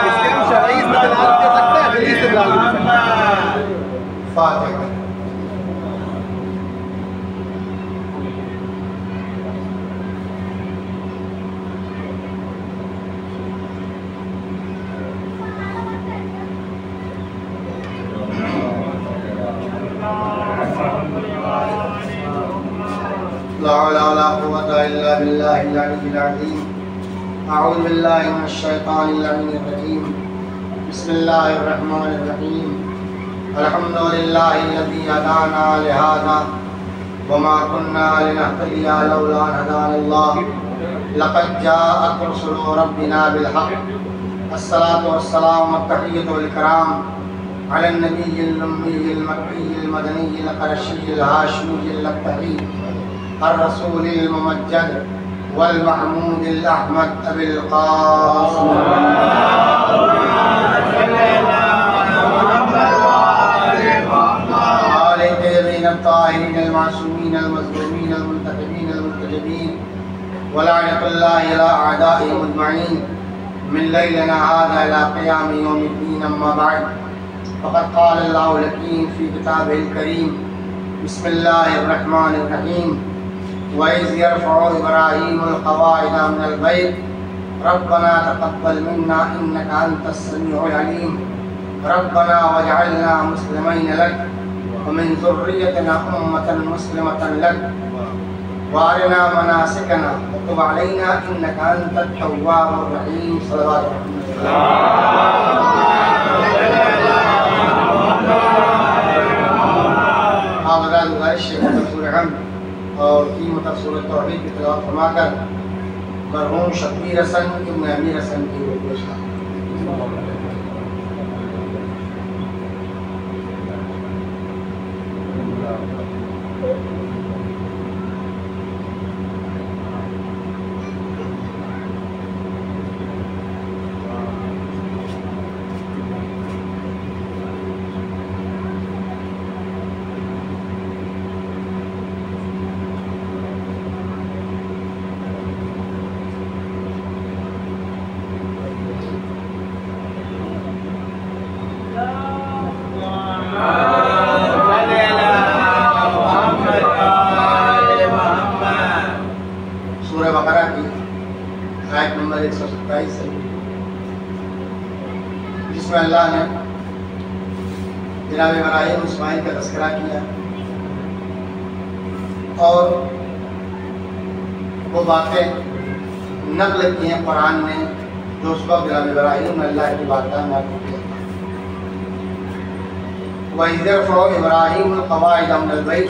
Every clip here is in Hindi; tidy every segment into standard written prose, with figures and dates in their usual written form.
इसके हम शरई इस्तेदलाल कर सकते हैं, अकली इस्तेदलाल कर सकते हैं। फातिहा। ला हौला वला कुव्वता इल्ला बिल्लाहिल अलिय्यिल अज़ीम। अऊज़ु बिल्लाहि मिनश शैतानिर रजीम। बिस्मिल्लाहिर रहमानिर रहीम। अल्हम्दुलिल्लाहिल्लज़ी हदाना लिहाज़ा वमा कुन्ना लिनहतदिया लौला अन हदानल्लाह। लक़द जाअत रुसुलु रब्बिना बिल हक़्क़। अस्सलातु वस्सलामु वत्तहिय्यतु वल इकराम अला नबिय्यिल उम्मिय्यिल मक्किय्यिल मदनिय्यिल क़ुरैशिय्यिल हाशिमिय्यिल लक़्तही अर्रसूलिल मुमज्जद वल महमूदिल अहमद अबिल क़ासिम आले तय्यबीन अत्ताहिरीन अल मासूमीन अल मज़लूमीन अल मुंतखबीन अल मुंतजबीन वलानतुल्लाहि अला अअदाइहिम अजमईन मिन लैलिना हाज़ा इला क़ियाम यौमिद्दीन अम्मा बअद। फ़क़द क़ाल अल्लाहुल हकीम फ़ी किताबिहिल करीम। बिस्मिल्लाहिर रहमानिर रहीम। वइज़ यरफ़उ इब्राहीमुल क़वाइद मिनल बैत रब्बना तक़ब्बल मिन्ना इन्नका अंतस समीउल अलीम। रब्बना वजअलना मुस्लिमैन लक व मिन ज़ुर्रिय्यतिना उम्मतन मुस्लिमतन लक व अरिना मनासिकना व तुब अलैना इन्नका अंतत तव्वाबुर रहीम। सल्लल्लाहु अलैहि वसल्लम। और कीमत सूरत तौहीद की तिलावत फरमाकर मरहूम शब्बीर हसन इब्न अमीर हसन की पेश। सूरह बकरा की आयत नंबर 127 है, जिसमें अल्लाह ने जनाब इब्राहीम इस्माइल का तज़किरा किया और वो बातें नक़ल की हैं कुरान ने जो उस वक्त जनाब इब्राहीम ने अल्लाह की बारगाह में आपको किया। वइज़ यरफ़उ इब्राहीमुल क़वाइद मिनल बैत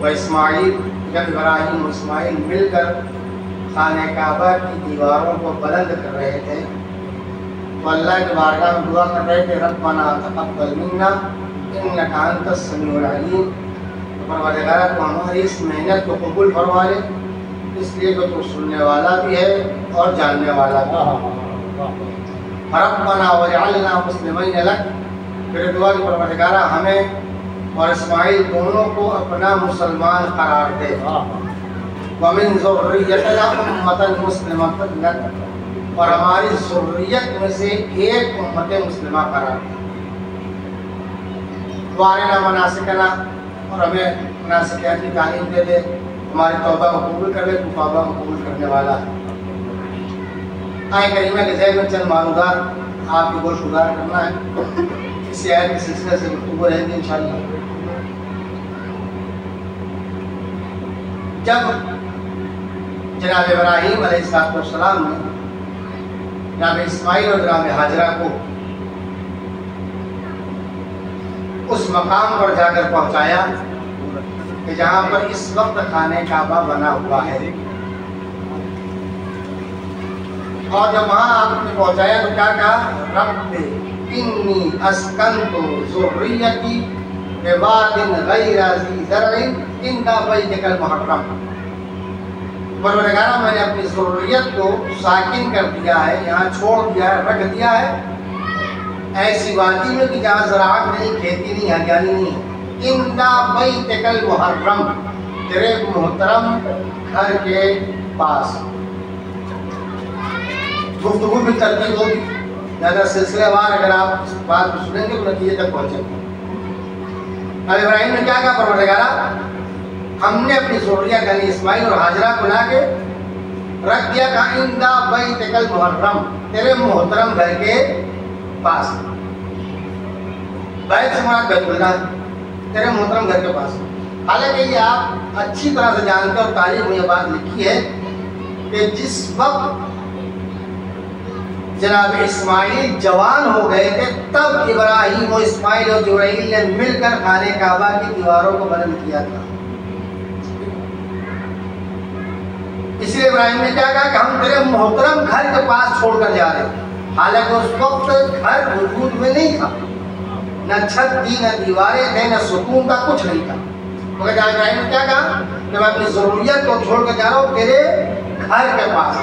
व इस्माइल, जब इब्राहीम और इस्माइल मिलकर खाने काबा की दीवारों को बुलंद कर रहे थे तो अल्लाह की बारगाह में दुआ कर रहे थे, रब्बना तक़ब्बल मिन्ना इन्नका अंतस समीउल अलीम। परवरदिगार को हमारी इस मेहनत को कबूल फरमा ले, इसलिए कि तू सुनने वाला भी है और जानने वाला भी है। रब्बना वजअलना मुस्लिमैन लक। फिर दुआ की परवरदिगार हमें और इस्माइल दोनों को अपना मुसलमान करार दे। व मिन ज़ुर्रिय्यतिना उम्मतन मुस्लिमतन लक। और हमारी ज़ुर्रियत में से एक उम्मत मुस्लिमा करार दे। वारिना मनासिकना, और हमें मनासिकियात की तालीम दे दे। हमारी तौबा को कबूल कर ले, तू तौबा को कबूल करने वाला है। आए करीमा के ज़हन में चंद मालूमात आपको गोशगुजार करना है। इसी आयत के सिलसिले से गुफ्तगू रहेगी इंशाअल्लाह। जब जनाब इब्राहीम अलैहिस्सलाम ने जनाब इस्माइल और जनाब हाजरा को उस मकाम पर जाकर पहुंचाया कि जहां पर इस वक्त खाने काबा बना हुआ है, और जब वहां आपने पहुंचाया तो क्या कहा, रब्बी इन्नी अस्कनतु ज़ुर्रियती बिवादिन गैरि ज़ी ज़रइन इंदा बैतिकल मुहर्रम। परवरदिगार मैंने अपनी ज़ुर्रियत को साकिन कर दिया है, यहाँ छोड़ दिया है, रख दिया है ऐसी वादी में कि जहाँ ज़राअत नहीं, खेती नहीं, हरियाली नहीं है। इंदा बैतिकल मुहर्रम, तेरे मोहतरम घर के पास। गुफ्तगू भी तरतीब होगी, ज़्यादा सिलसिलेवार अगर आप इस बात को सुनेंगे तो नतीजे तक पहुँचेंगे। अब इब्राहिम ने क्या कहा, परवरदिगारा हमने अपनी ज़ुर्रियत यानी इस्माइल और हाजरा को ला के रख दिया कहा इंदा बैतिकल मुहर्रम, तेरे मोहतरम घर के पास। बैत से मुराद बैतुल्लाह, तेरे मोहतरम घर के पास। हालांकि ये आप अच्छी तरह से जानते और तारीख में ये बात लिखी है कि जिस वक्त जनाब इस्माइल जवान हो गए थे तब इब्राहिम और इस्माइल और जिब्राइल ने मिलकर खाने काबा की दीवारों को बुलंद किया था। इसलिए इब्राहिम ने क्या कहा कि हम तेरे मोहतरम घर के पास छोड़कर जा रहे हैं। हालांकि उस वक्त घर वजूद में नहीं था, न छत थी, न दीवारें थे, न सुकून का कुछ नहीं था। मगर इब्राहिम ने क्या कहा कि मैं अपनी ज़रूरियत को छोड़कर जा रहा हूँ तेरे घर के पास।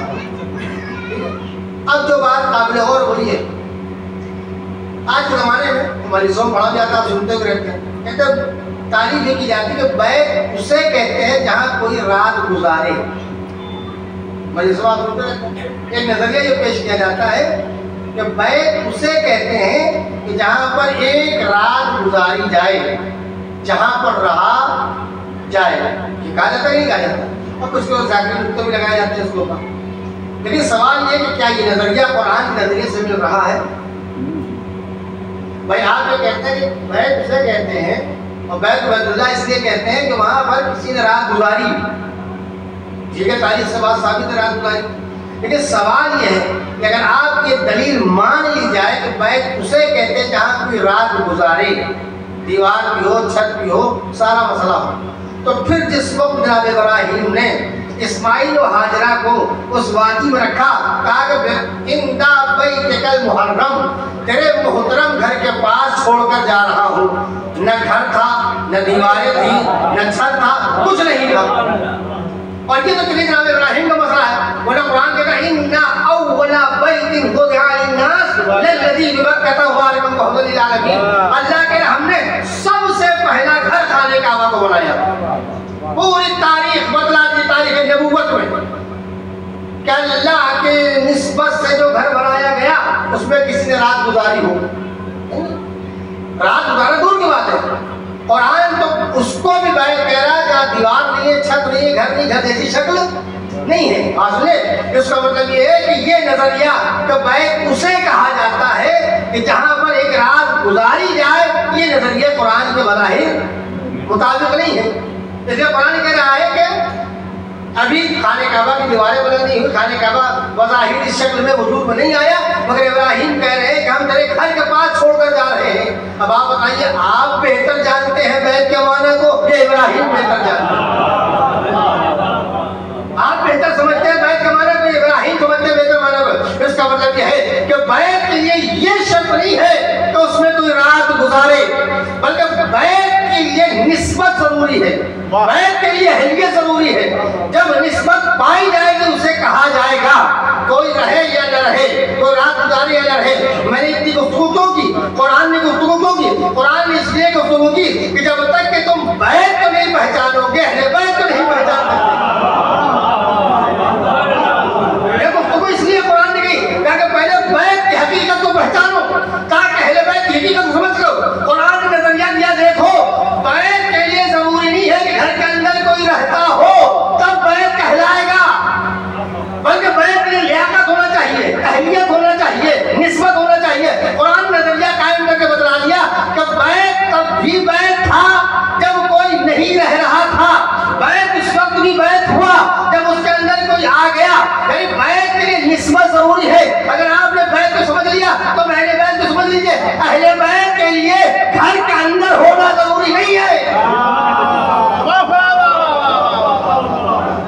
अब जो बात काबिल और बोली है, आज के ज़माने में मरीजों में पढ़ा जाता, आप सुनते हुए रहते हैं, कहते तारीफ ये की जाती है कि बैत उसे कहते हैं जहाँ कोई रात गुजारे। मरीजों आप सुनते रहते हैं, एक नज़रिया ये पेश किया जाता है कि बैत उसे कहते हैं कि जहाँ पर एक रात गुजारी जाए, जहाँ पर रहा जाए। ये कहा जाता है नहीं कहा जाता, और कुछ को जाकिर नुक्ते भी लगाए जाते हैं इसके ऊपर। लेकिन सवाल ये कि क्या ये नजरिया कुरान के नजरिए से मिल रहा है? भाई आप ये कहते हैं कि बैत उसे कहते हैं और बैत बैतुल्लाह इसलिए कहते हैं कि वहां पर किसी ने रात गुजारी। ठीक है, तारीख से बात साबित है रात गुजारी, लेकिन सवाल ये है कि अगर आप ये दलील मान ली जाए कि बैत उसे कहते हैं जहाँ कोई रात गुजारे, दीवार भी हो, छत भी हो, सारा मसला हो, तो फिर जिस वक्त जनाब इब्राहिम ने इस्माइल और हाजरा को उस वादी में रखा, कहा कि इंदा बैतिकल मुहर्रम, तेरे मोहतरम घर के पास छोड़कर जा रहा हूँ। न घर था, न दीवारें थी, न छत था, कुछ नहीं था। और ये तो चलिए जनाब इब्राहिम का मसला है। वरना कुरान कहता है इन्ना अव्वला बैतिन वुदिअ लिन्नास लल्लज़ी बिबक्कता मुबारकन व हुदल लिल आलमीन। अल्लाह कह रहा हमने सबसे पहला घर खाने काबा को बनाया। पूरी तारीख बदला दी, तारीख नबूवत में क्या अल्लाह के निस्बत से जो घर बनाया गया उसमें किसी ने रात गुजारी हो? रात गुजारा दूर की बात है। और आज तो उसको भी बैत कह रहा है जहाँ दीवार नहीं है, छत नहीं है, घर नहीं, घर जैसी शक्ल नहीं है। असले इसका मतलब ये है कि ये नजरिया तो बैत उसे कहा जाता है कि जहाँ पर एक रात गुजारी जाए, ये नजरिया कुरान के बज़ाहिर मुताबिक नहीं है। इसलिए कुरान कह रहा है कि अभी खाने काबा की दीवारें बुलंद नहीं हुई, खाने काबा बज़ाहिर इस शक्ल में वजूद में नहीं आया, मगर इब्राहिम कह रहे हैं कि हम तेरे घर के पास छोड़कर जा रहे हैं। अब आप बताइए, आप बेहतर जानते हैं बैत के माने को, ये इब्राहिम बेहतर जानते हैं? आप बेहतर समझते हैं बैत के माने को, इब्राहिम समझते हैं बेहतर माने को। इसका मतलब यह है कि बैत के लिए ये शर्त नहीं है कि उसमें कोई रात गुजारे, बल्कि बैत के लिए निस्बत जरूरी है, बैत के लिए अहलियत जरूरी है। जब निस्बत पाई जाएगी उसे कहा जाएगा कोई रहे या न रहे, कोई रात गुजारे या न रहे। मैंने इतनी गुफ्तगू क्यों की? कुरान ने गुफ्तगू क्यों की? कुरान ने इसलिए गुफ्तगू की कि जब तक कि तुम बैत को नहीं पहचानोगे, अहले बैत को नहीं पहचान सकते। ये गुफ्तगू इसलिए कुरान ने की ताकि पहले बैत की हकीकत को पहचानो, ताकि अहले बैत की हकीकत को समझ लो। कुरान ने नजरिया दिया, देखो बैत के लिए जरूरी नहीं है कि घर के अंदर कोई रहता हो तब बैत कहलाएगा, बल्कि बैत के लिए लियाकत होना चाहिए, अहलियत होना चाहिए, निस्बत होना चाहिए। कुरान नजरिया कायम करके बतला दिया कि बैत तब भी बैत था जब कोई नहीं रह रहा था, बैत उस वक्त भी बैत हुआ जब उसके अंदर कोई आ गया। यानी बैत के लिए निस्बत जरूरी है। अगर आपने बैत को समझ लिया तो अहले बैत को समझ लीजिए, अहले बैत के लिए घर के अंदर होना जरूरी नहीं है।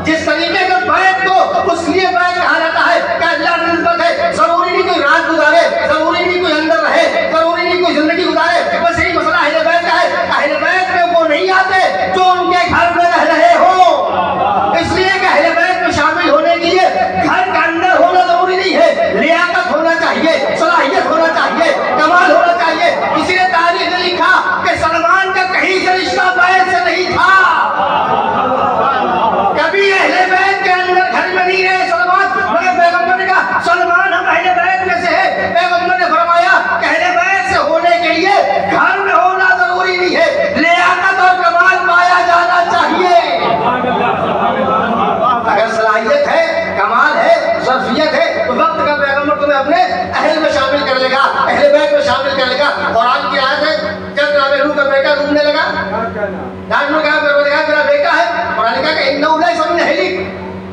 जिस तरीके से बैत को उसलिए बैत कहा जाता है कि अल्लाह की निस्बत है, जरूरी नहीं कोई रात गुजारे, जरूरी नहीं कोई अंदर रहे, जरूरी नहीं कोई जिंदगी गुजारे। बस यही मसला अहले बैत का है। अहले बैत में वो नहीं आते जो उनके घर में रह रहे हो। इसलिए कि अहले बैत में शामिल होने के लिए घर का अंदर होना जरूरी नहीं है, लियाकत होना चाहिए, सलाहियत होना चाहिए, कमाल होना चाहिए। किसी ने तारीख में लिखा कि सलमान का कहीं से रिश्ता बैत से नहीं था, कभी अहले बैत के अंदर घर में नहीं रहे सलमान, मगर पैगंबर ने कहा सलमान हम जहाज में कहा मेरा बेटा है, कुरान ने कहा कि इन्नहु लैसा मिन अहलिक,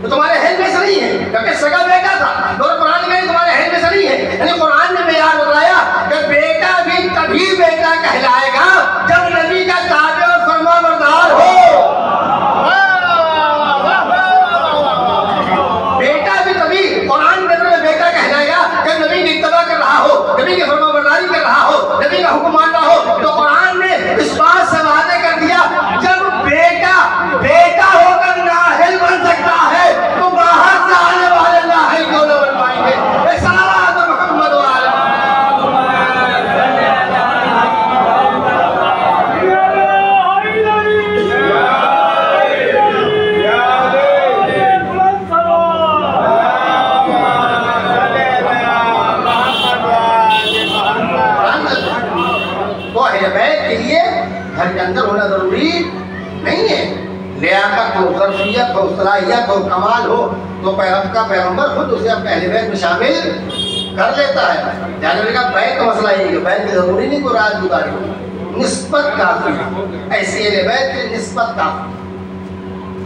तो तुम्हारे हेल में से नहीं है, क्योंकि सगा बेटा था। और कुरान ने कहा तुम्हारे हेल में से नहीं है। यानी कुरान ने मेयार बताया कि बेटा भी तभी बेटा कहलाएगा जब नबी का ताबे और फरमाबरदार हो। बेटा भी तभी कुरान में बेटा कहलाएगा जब नबी की इत्तबा कर रहा हो, नबी की फरमाबरदारी कर रहा हो, नबी का हुक्म मान रहा हो। तो कुरान ने इस बात से वादे कर दिया जब बेटा बेटा होकर नाहिल बन सकता है तो बाहर से आने वाले नाहिल क्यों न बन पाएंगे। सलावत मोहम्मद वाले तो अहले बैत के लिए घर के अंदर होना जरूरी नहीं है। लियाकत हो, ज़र्फ़ियत हो, सलाहियत हो, कमाल हो तो पैगंबर खुद उसे अपने अहले बैत में शामिल कर लेता है। जानने का बैत का मसला ये है, बैत की जरूरी नहीं कोई राज गुजारी हो, निस्बत काफी है। ऐसी अहले बैत की निस्बत काफी,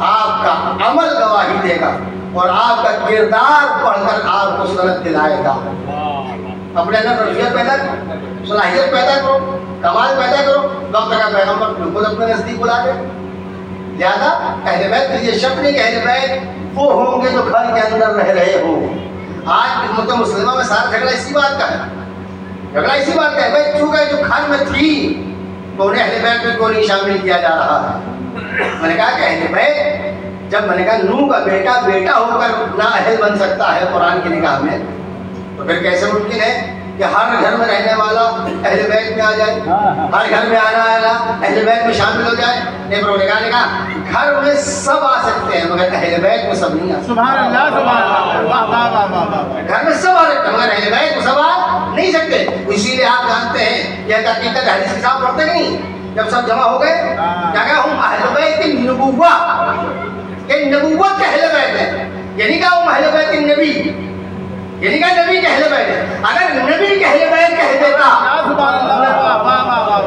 आपका अमल गवाही देगा और आपका किरदार पढ़कर आपको सनद दिलाएगा। अपने अंदर ज़र्फ़ियत पैदा करो, सलाहियत पैदा करो, कमाल पैदा करो, वक्त का पैगंबर बिल्कुल अपने नज़दीक बुला दे। लिहाजा अहले बैत के लिए शक नहीं कि अहले बैत वो होंगे जो घर के अंदर रह रहे हो। आज उम्मत मुस्लिमा में सारा झगड़ा इसी बात का है, झगड़ा इसी बात का है भाई चूंकि जो घर में थी तो उन्हें अहले बैत में क्यों नहीं शामिल किया जा रहा है। मैंने कहा कि अहले बैत जब मैंने कहा नूह का बेटा बेटा होकर ना अहल बन सकता है कुरान की निगाह में, तो फिर कैसे मुमकिन है कि हर घर में रहने वाला अहले बैत में आ जाए, हर घर में आना वाला अहले बैत में शामिल हो जाए। ने कहा घर में सब आ सकते हैं मगर अहले बैत में सब नहीं आ सकते। सुभान अल्लाह, सुभान अल्लाह। घर में सब आ सकते हैं मगर अहले बैत में सब आ नहीं सकते। इसीलिए आप जानते हैं यह हकीकत हदीस किताब पढ़ते नहीं, जब सब जमा हो गए क्या कहा हम अहले बैत की नबुव्वा के नबुव्वत के अहले बैत है, यानी कहा हम अहले बैत के नबी, यानी कहा नबी के अहले बैत। अगर नबी के अहले बैत कह देता,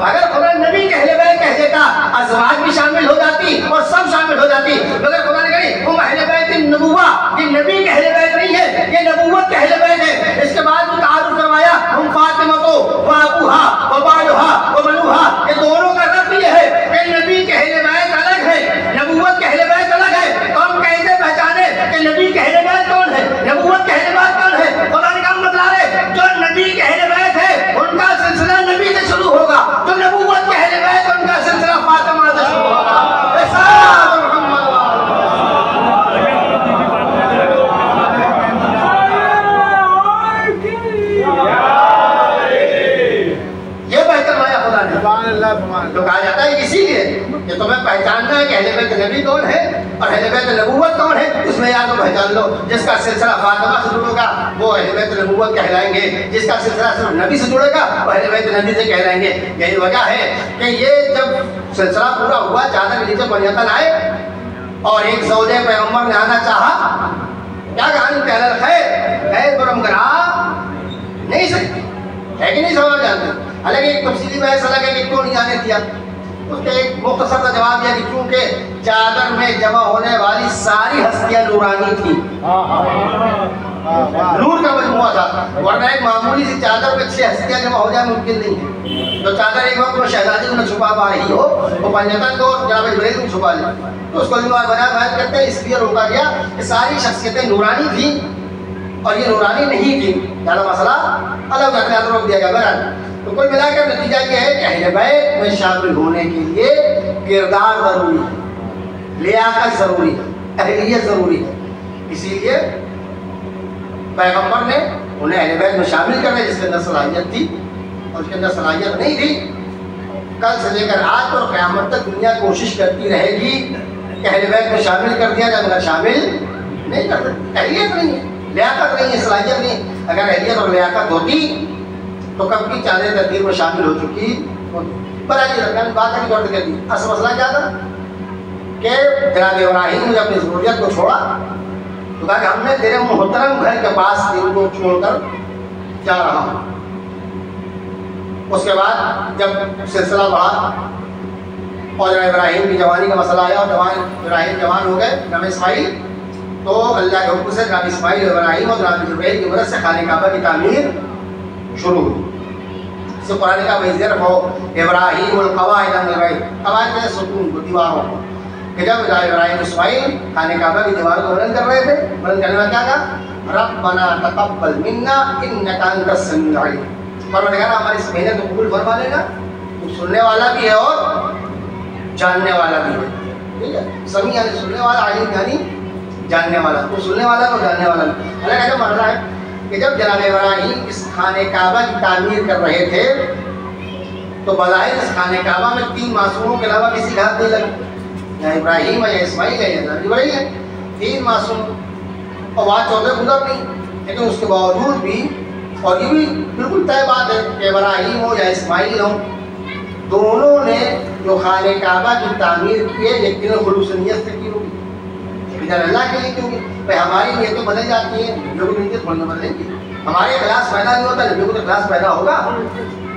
अगर खुदा नबी के अहले बैत कह देता अज़वाज भी शामिल हो जाती और सब शामिल हो जाती। मगर खुदा ने कहा हम अहले बैत नबुव्वा, ये नबी के अहले बैत नहीं है, ये नबुव्वत के अहले बैत है। इसके बाद वो तारुफ करवाया हम फातिमा को व अबूहा व बालुहा व बनुहा, ये दोनों का रब्त ये है कि नबी के अहले बैत अलग है, नबुव्वत के अहले बैत अलग है। तो हम कैसे पहचाने कि नबी के अहले बैत कौन है, नबुव्वत के अहले बैत कौन है। खुदा ने कहा बतला रहे जो नबी के अहले बैत है उनका सिलसिला नबी से शुरू होगा, जो नबुव्वत के अहले बैत उनका सिलसिला फातिमा से शुरू होगा। ये बेहतर माया खुदा ने। तो कहा जाता है इसीलिए कि तुम्हें पहचानना है कि अहले बैत नबी कौन है और अहले बैत नबुव्वत कौन है। उसमें या तो पहचान लो जिसका सिलसिला फातिमा से जुड़ेगा वो अहले बैत नबुव्वत कहलाएंगे, जिसका सिलसिला सिर्फ नबी से जुड़ेगा वो अहले बैत नबी से कहलाएंगे। यही वजह है कि ये जब सिलसिला पूरा हुआ, चादर के नीचे पंजतन आए और एक सौदे पैगंबर ने आना चाहा, क्या कहानी पहले खैर बरम करा नहीं सकती है कि नहीं समझ जानते। हालांकि एक तफसीली बहस अलग है कि क्यों नहीं आने दिया, उसके एक मुख्तसर का जवाब दिया कि क्योंकि चादर में जमा होने वाली सारी हस्तियां नूरानी थी, नूर का मजमुआ था, वरना एक मामूली सी चादर में 6 हस्तियां जमा हो जाए मुमकिन नहीं है। तो चादर एक वक्त में शहजादी को न छुपा पा रही हो वो पंजतन को जनाब जिब्रील को छुपा ले, तो उसको बना बयान करते हैं इसलिए रोका गया कि सारी शख्सियतें नूरानी थी और ये नूरानी नहीं थी, ज़्यादा मसला अलग रखना रोक दिया गया। बहरहाल तो कुल मिलाकर नतीजा ये है कि अहले बैत में शामिल होने के लिए किरदार जरूरी है, लियाकत जरूरी है, अहलियत जरूरी है। इसीलिए पैगंबर ने उन्हें अहले बैत में शामिल करना जिसके अंदर सलाहियत थी और उसके अंदर सलाहियत नहीं थी। कल से लेकर आज और क़यामत तक दुनिया कोशिश करती रहेगी कि अहले बैत में शामिल कर दिया जाए, मगर शामिल नहीं कर सकती। अहलियत नहीं है, लियाकत नहीं है, सलाहियत नहीं। अगर अहलियत और लियाकत होती तो कब की चादर तदबीर में शामिल हो चुकी बराजी रखने बात की गौर कर दी। असल मसला क्या था कि जनाब इब्राहीम ने अपनी ज़रूरियत को छोड़ा तो कहा कि हमने तेरे मोहतरम घर के पास दिल को छोड़कर जा रहा हूँ। उसके बाद जब सिलसिला बढ़ा और जनाब इब्राहिम की जवानी का मसला आया और इब्राहिम जवान हो गए, जनाब इस्माइल, तो अल्लाह के हुक्म से जनाब इस्माइल इब्राहिम और जनाब जुबैर की मदद से खाने काबा की तामीर शुरू हुई। इससे कुरान का वज़ीर हो इब्राहिम और कवाइद कवाइद के सुकून को, दीवारों को, कि जब इब्राहिम इस्माइल खाने काबा की दीवार को बुलंद कर रहे थे, बुलंद करने में क्या कहा, रब्बना तक़ब्बल मिन्ना इन्नका अंतस समीउल अलीम, परवरदिगार हमारी इस मेहनत को कबूल फरमा लेना, तू सुनने वाला भी है और जानने वाला भी है। ठीक है, समी यानी सुनने वाला, अलीम यानी जानने वाला, तो सुनने वाला और जानने वाला। अल्लाह का जो मानना है कि जब जनाब इब्राहिम इस खाने काबा की तामीर कर रहे थे तो बज़ाहिर इस खाने काबा में 3 मासूमों के अलावा किसी का हाथ नहीं लगा, या इब्राहिम है या इस्माइल है या जनाब इब्राहिम है, 3 मासूम, और वहाँ 14 गुजर नहीं, लेकिन उसके बावजूद भी, और ये भी बिल्कुल तय बात है कि इब्राहिम हो या इस्माइल हो, दोनों ने जो खाने काबा की तामीर की है लेकिन खुलूस नियत से की होगी, इधर अल्लाह के लिए क्योंकि भाई हमारी नीयतें बदल जाती हैं, नबियों की नीयत थोड़ी बदलेंगी, हमारे इखलास पैदा नहीं होता, नबियों को इखलास पैदा होगा।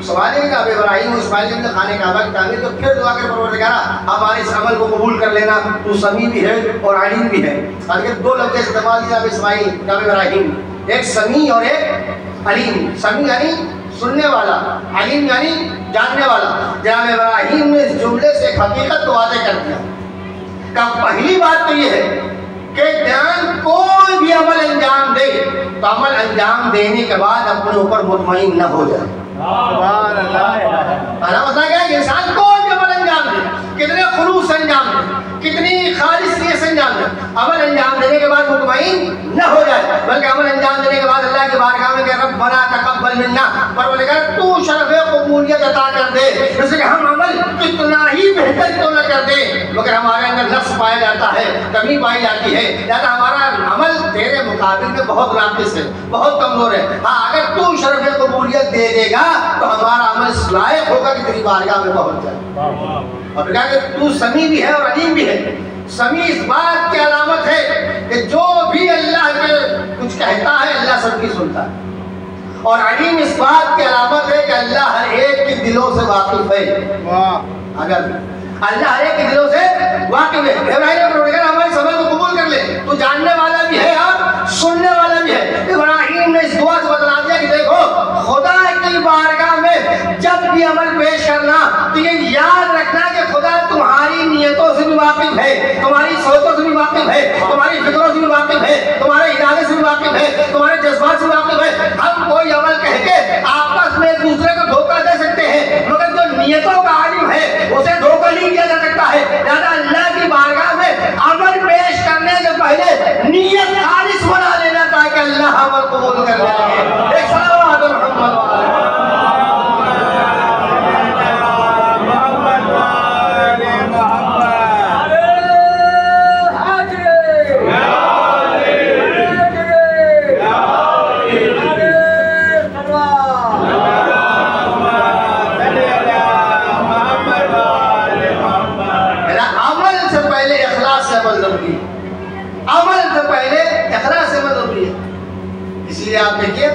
सवाल है कि अब इब्राहिम और इस्माइल ने खाने काबा की तामीर तो फिर दुआ कर परवरदिगार हमारे इस अमल को कबूल कर लेना, तू समी भी है और अलीम भी है। अगर 2 लफ्ज़ इस्तेमाल किया इस्माइल जब इब्राहिम, एक समी और एक अलीम, समी यानी सुनने वाला, अलीम यानी जानने वाला। जनाब इब्राहिम ने इस जुमले से हकीकत को वाज़ेह कर दिया का पहली बात तो ये है कि ध्यान कोई भी अमल अंजाम दे तो अमल अंजाम देने के बाद अपने ऊपर मुतमईन न हो जाए। मतलब क्या है, इंसान कोई भी अमल अंजाम दे, कितने खुलूस अंजाम दे, कितनी खालिस नीयत से अंजाम दे, अमल अंजाम देने के बाद मुतमईन न हो जाए, बल्कि अमल अंजाम देने के बाद अल्लाह की बारगाह में कह रब्बना तक़ब्बल मिन्ना, परवरदिगार तू शरफ़े कबूलियत अता कर दे। जैसे कि हम अमल कितना ही बेहतर क्यों न कर दे मगर हमारे अंदर नक्स पाया जाता है, कमी पाई जाती है, यानी हमारा अमल तेरे मुकाबिल में बहुत नाक़िस है, बहुत कमज़ोर है। हाँ, अगर तू शरफ़े कबूलियत दे देगा तो हमारा अमल इस लायक होगा कि तेरी बारगाह में पहुँच जाए। और कहा कि तू समी भी है और अलीम भी है। समी इस बात की अलामत है कि जो भी अल्लाह के कुछ कहता है अल्लाह सबकी सुनता है, और अलीम इस बात की अलामत है कि अल्लाह हर एक के दिलों से वाकिफ है। अगर अल्लाह हर एक के दिलों से वाकिफ है, इब्राहिम हमारे सवाल को कबूल कर ले, तू जानने वाला भी है और सुनने वाला भी है। इब्राहिम ने इस दुआ से बतला दिया कि देखो खुदा की बारगाह में जब भी अमल पेश करना तो ये याद रखना कि खुदा तुम्हारी नियतों से भी वाकिफ है, तुम्हारी सोचों से भी वाकिफ है, तुम्हारी फिक्रों से भी वाकिफ है, तुम्हारे इरादे से भी वाकिफ है, तुम्हारे जज्बात से भी वाकिफ है। हम कोई अमल कह के आपस में एक दूसरे को धोखा दे सकते हैं, मगर जो नियतों का आलिम है उसे धोखा नहीं किया जा सकता है। लिहाजा अल्लाह की बारगाह में अमल पेश करने से पहले नियत खालिस बना लेना ताकि अल्लाह अमल कबूल कर ले। एक सलावत मोहम्मद आप देखिए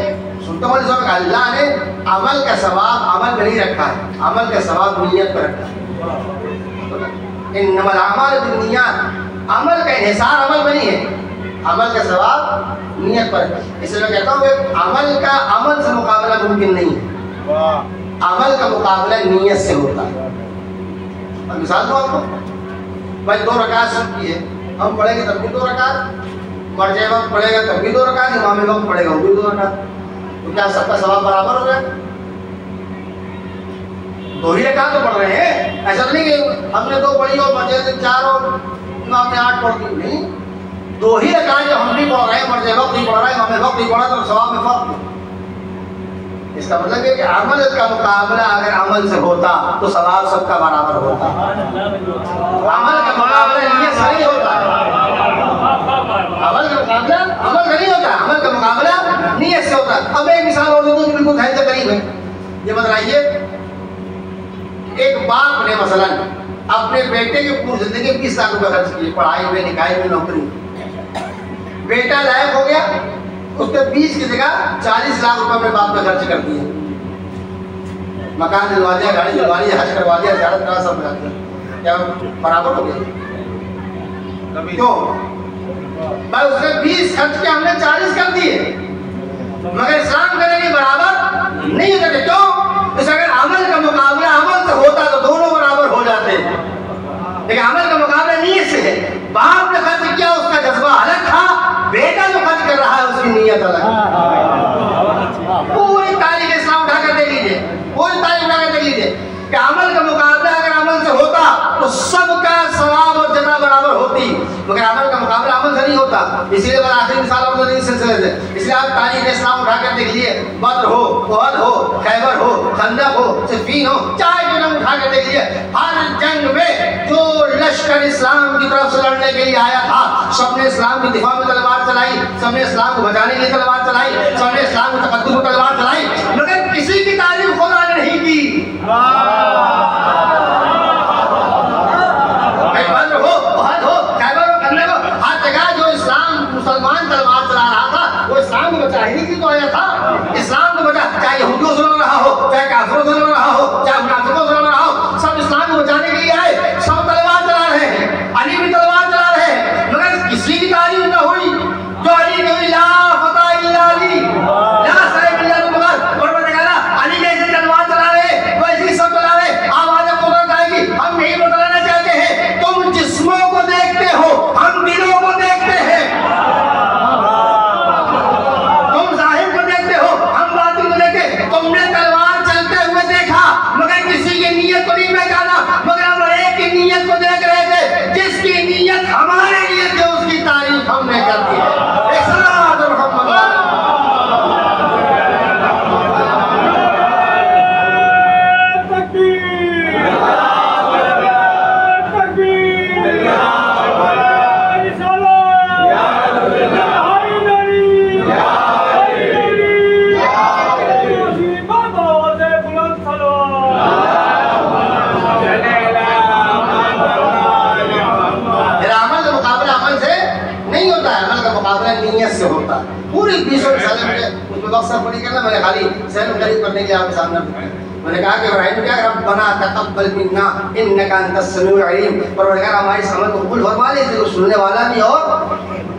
अल्लाह ने अमल का सवाब अमल में नहीं रखा है, अमल का सवाब नियत पर रखा है। इन्नमल अमालु बिन्नियात, अमल का इन्हिसार अमल में नहीं है, अमल का सवाब नियत पर। इसलिए मैं कहता हूँ कि अमल से मुकाबला मुमकिन नहीं है, अमल का मुकाबला नियत से होता है। और मिसाल दूँ आपको, भाई 2 रकात सुबह की है, हम पढ़ेंगे तब भी 2 रकात, मर्जे वक्त पढ़ेगा तब भी 2 रकात, इमाम वक्त पढ़ेगा वो भी 2 रकात, तो क्या सबका सवाब बराबर हो गया? 2 ही रकात तो पढ़ रहे हैं, ऐसा नहीं कि हमने 2 पढ़ी और मर्जे से 4 और इमाम ने 8 पढ़ दी, नहीं, 2 ही रकात जो हम भी पढ़ रहे हैं, मर्जे वक्त नहीं पढ़ रहा है, इमाम वक्त नहीं पढ़ा, तो सवाब में फर्क है। इसका मतलब है कि अमल का मुकाबला अगर अमल से होता तो सवाब सबका बराबर होता। अमल का मुकाबला नियत से नहीं होता, अमल का मुकाबला अमल से नहीं होता, अमल का मुकाबला नियत से होता। अब एक मिसाल और दे दूं जो बिल्कुल ध्यान से करीब है। ये बताइए, एक बाप ने मसलन अपने बेटे की पूरी जिंदगी 20 लाख रुपए खर्च किए, पढ़ाई में, निकाह में, नौकरी। बेटा लायक हो गया, उसने 20 की जगह 40 लाख रुपए अपने बाप पे खर्च कर दिए, मकान दिलवा दिया, गाड़ी दिलवा दी, हज करवा दिया, ज़ियारत करा, सब करा दिया। क्या बराबर हो गया? क्यों भाई? उसने 20 खर्च के हमने 40 कर दिए, मगर इस्लाम करेंगे बराबर नहीं होते। क्यों? इस अगर अमल का मुकाबला अमल से होता तो दोनों बराबर हो जाते, लेकिन अमल का मुकाबला नीयत से है। बाप ने खर्च किया, उसका जज्बा अलग था, बेटा जो खर्च कर रहा है उसकी नीयत अलग है। पूरी तारीख इस्लाम उठाकर देख लीजिए, पूरी तारीख उठाकर देख लीजिए कि अमल का मुकाबला अगर अमल से होता तो सबका सवाब और जज़ा बराबर होती, मगर अमल का मुकाबला अमल से नहीं होता। इसीलिए मैं आखिरी मिसाल और इस सिलसिले से, इसलिए आप तारीख इस्लाम उठाकर देख लीजिए, बद्र हो, उहद हो, खैबर हो, खंदक हो, सिफ़ीन हो, चाहे जो नाम उठाकर देख लीजिए, हर जंग में जो लश्कर इस्लाम की तरफ से लड़ने के लिए आया था, सबने इस्लाम की दिफा में तलवार चलाई, सबने इस्लाम को बचाने के लिए तलवार चलाई, सबने इस्लाम को तकद्दुस में तलवार चलाई, मगर किसी की तारीफ खुदा ने नहीं की। बद्र हो, उहद हो, खैबर हो, खंदक हो, हर जगह जो इस्लाम मुसलमान तलवार चला रहा था वो इस्लाम को बचाने के लिए तो आया था। इस्लाम को बचा, चाहे यहूदियों से लड़ रहा हो, चाहे काफिरों से लड़ रहा हो, चाहे मुनाफिकों से लड़ रहा हो, सब इस्लाम को बचाने के लिए आए, सब तलवार चला रहे हैं, अली भी तलवार चला रहे हैं, मगर किसी की तारीफ न हुई। जो अली ने हुई, ला फता इल्ला अली, ला साहिब इल्ला मुबारक, और बताया अली जैसे तलवार चला रहे वैसे ही सब चला रहे। आवाज़ें बुलंद आएगी, हम नहीं बदलाना चाहते हैं, तुम जिस्मों को देखते हो, हम दिलों को देखते हैं, तुम जाहिर को देखते हो, हम बातिन को देखते हैं। तुमने तलवार चलते हुए देखा, मगर किसी की नीयत को नहीं पहचाना, मगर हम एक की नीयत को देख रहे थे, जिसकी नीयत हमारे लिए थी उसकी तारीफ हमने कर दी है। होता पूरी 20 साल में उसमें वक्त सब नहीं करना। मैंने खाली सहन खरीद करने के लिए आपके सामने मैंने कहा कि इब्राहिम क्या रब्बना तक़ब्बल मिन्ना इन्नका अंतस समीउल अलीम, परवरदिगार हमारी समझ को कबूल फरमा ले, जो सुनने वाला भी और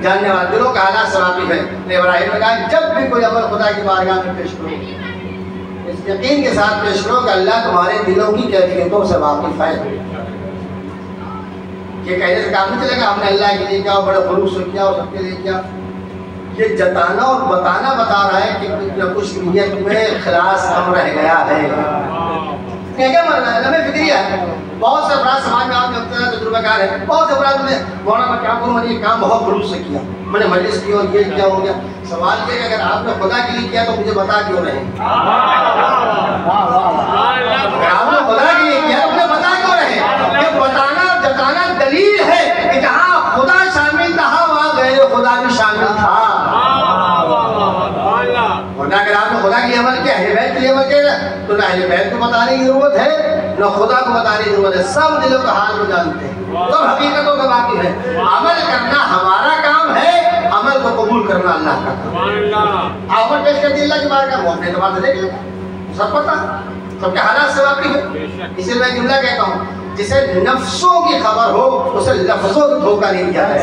जानने वाला, दिलों का हालात से वाकिफ है। इब्राहिम ने कहा जब भी कोई अमल खुदा की बारगाह में पेश करो, इस यकीन के साथ पेश करो कि अल्लाह तुम्हारे दिलों की कैफियतों से वाकिफ है। ये कहने से काम नहीं चलेगा हमने अल्लाह के लिए क्या बड़े खुलूस से किया और सबके लिए किया। ये जताना और बताना बता रहा है कि कुछ न कुछ नीयत में खलास कम रह गया है। क्या मानना है? हमें फिक्रिया है। बहुत से अपराध समाज में आप तजुर्बाकार है, बहुत से अपराध में मौलाना मैं क्या करूँ, मैंने ये काम बहुत खुलूस से किया, मैंने मजलिस की और ये क्या हो गया। सवाल ये कि अगर आपने खुदा के लिए किया तो मुझे बता क्यों रहे? आपने खुदा के लिए किया मुझे बता क्यों रहे? ये बताना जताना दलील है कि जहाँ खुदा शामिल था वहाँ गैर खुदा भी शामिल था। वरना अगर आपने खुदा के लिए अमल किया, अहले बैत के लिए अमल किया, तो ना अहले बैत को बताने की जरूरत है न खुदा को बताने की जरूरत है। सब दिलों का हाल को जानते हैं, तो हकीकतों का वाकिफ है। अमल करना हमारा काम है, अमल को कबूल करना अल्लाह का काम। अमल पेश कर दिया अल्लाह की बारगाह में, वो अपने एतबार से देख लेगा, सब पता, सबके हालात से वाकिफ है। इसलिए मैं जुमला कहता हूँ, जिसे नफ्सों की खबर हो उसे लफ्जों को धोखा नहीं दिया है।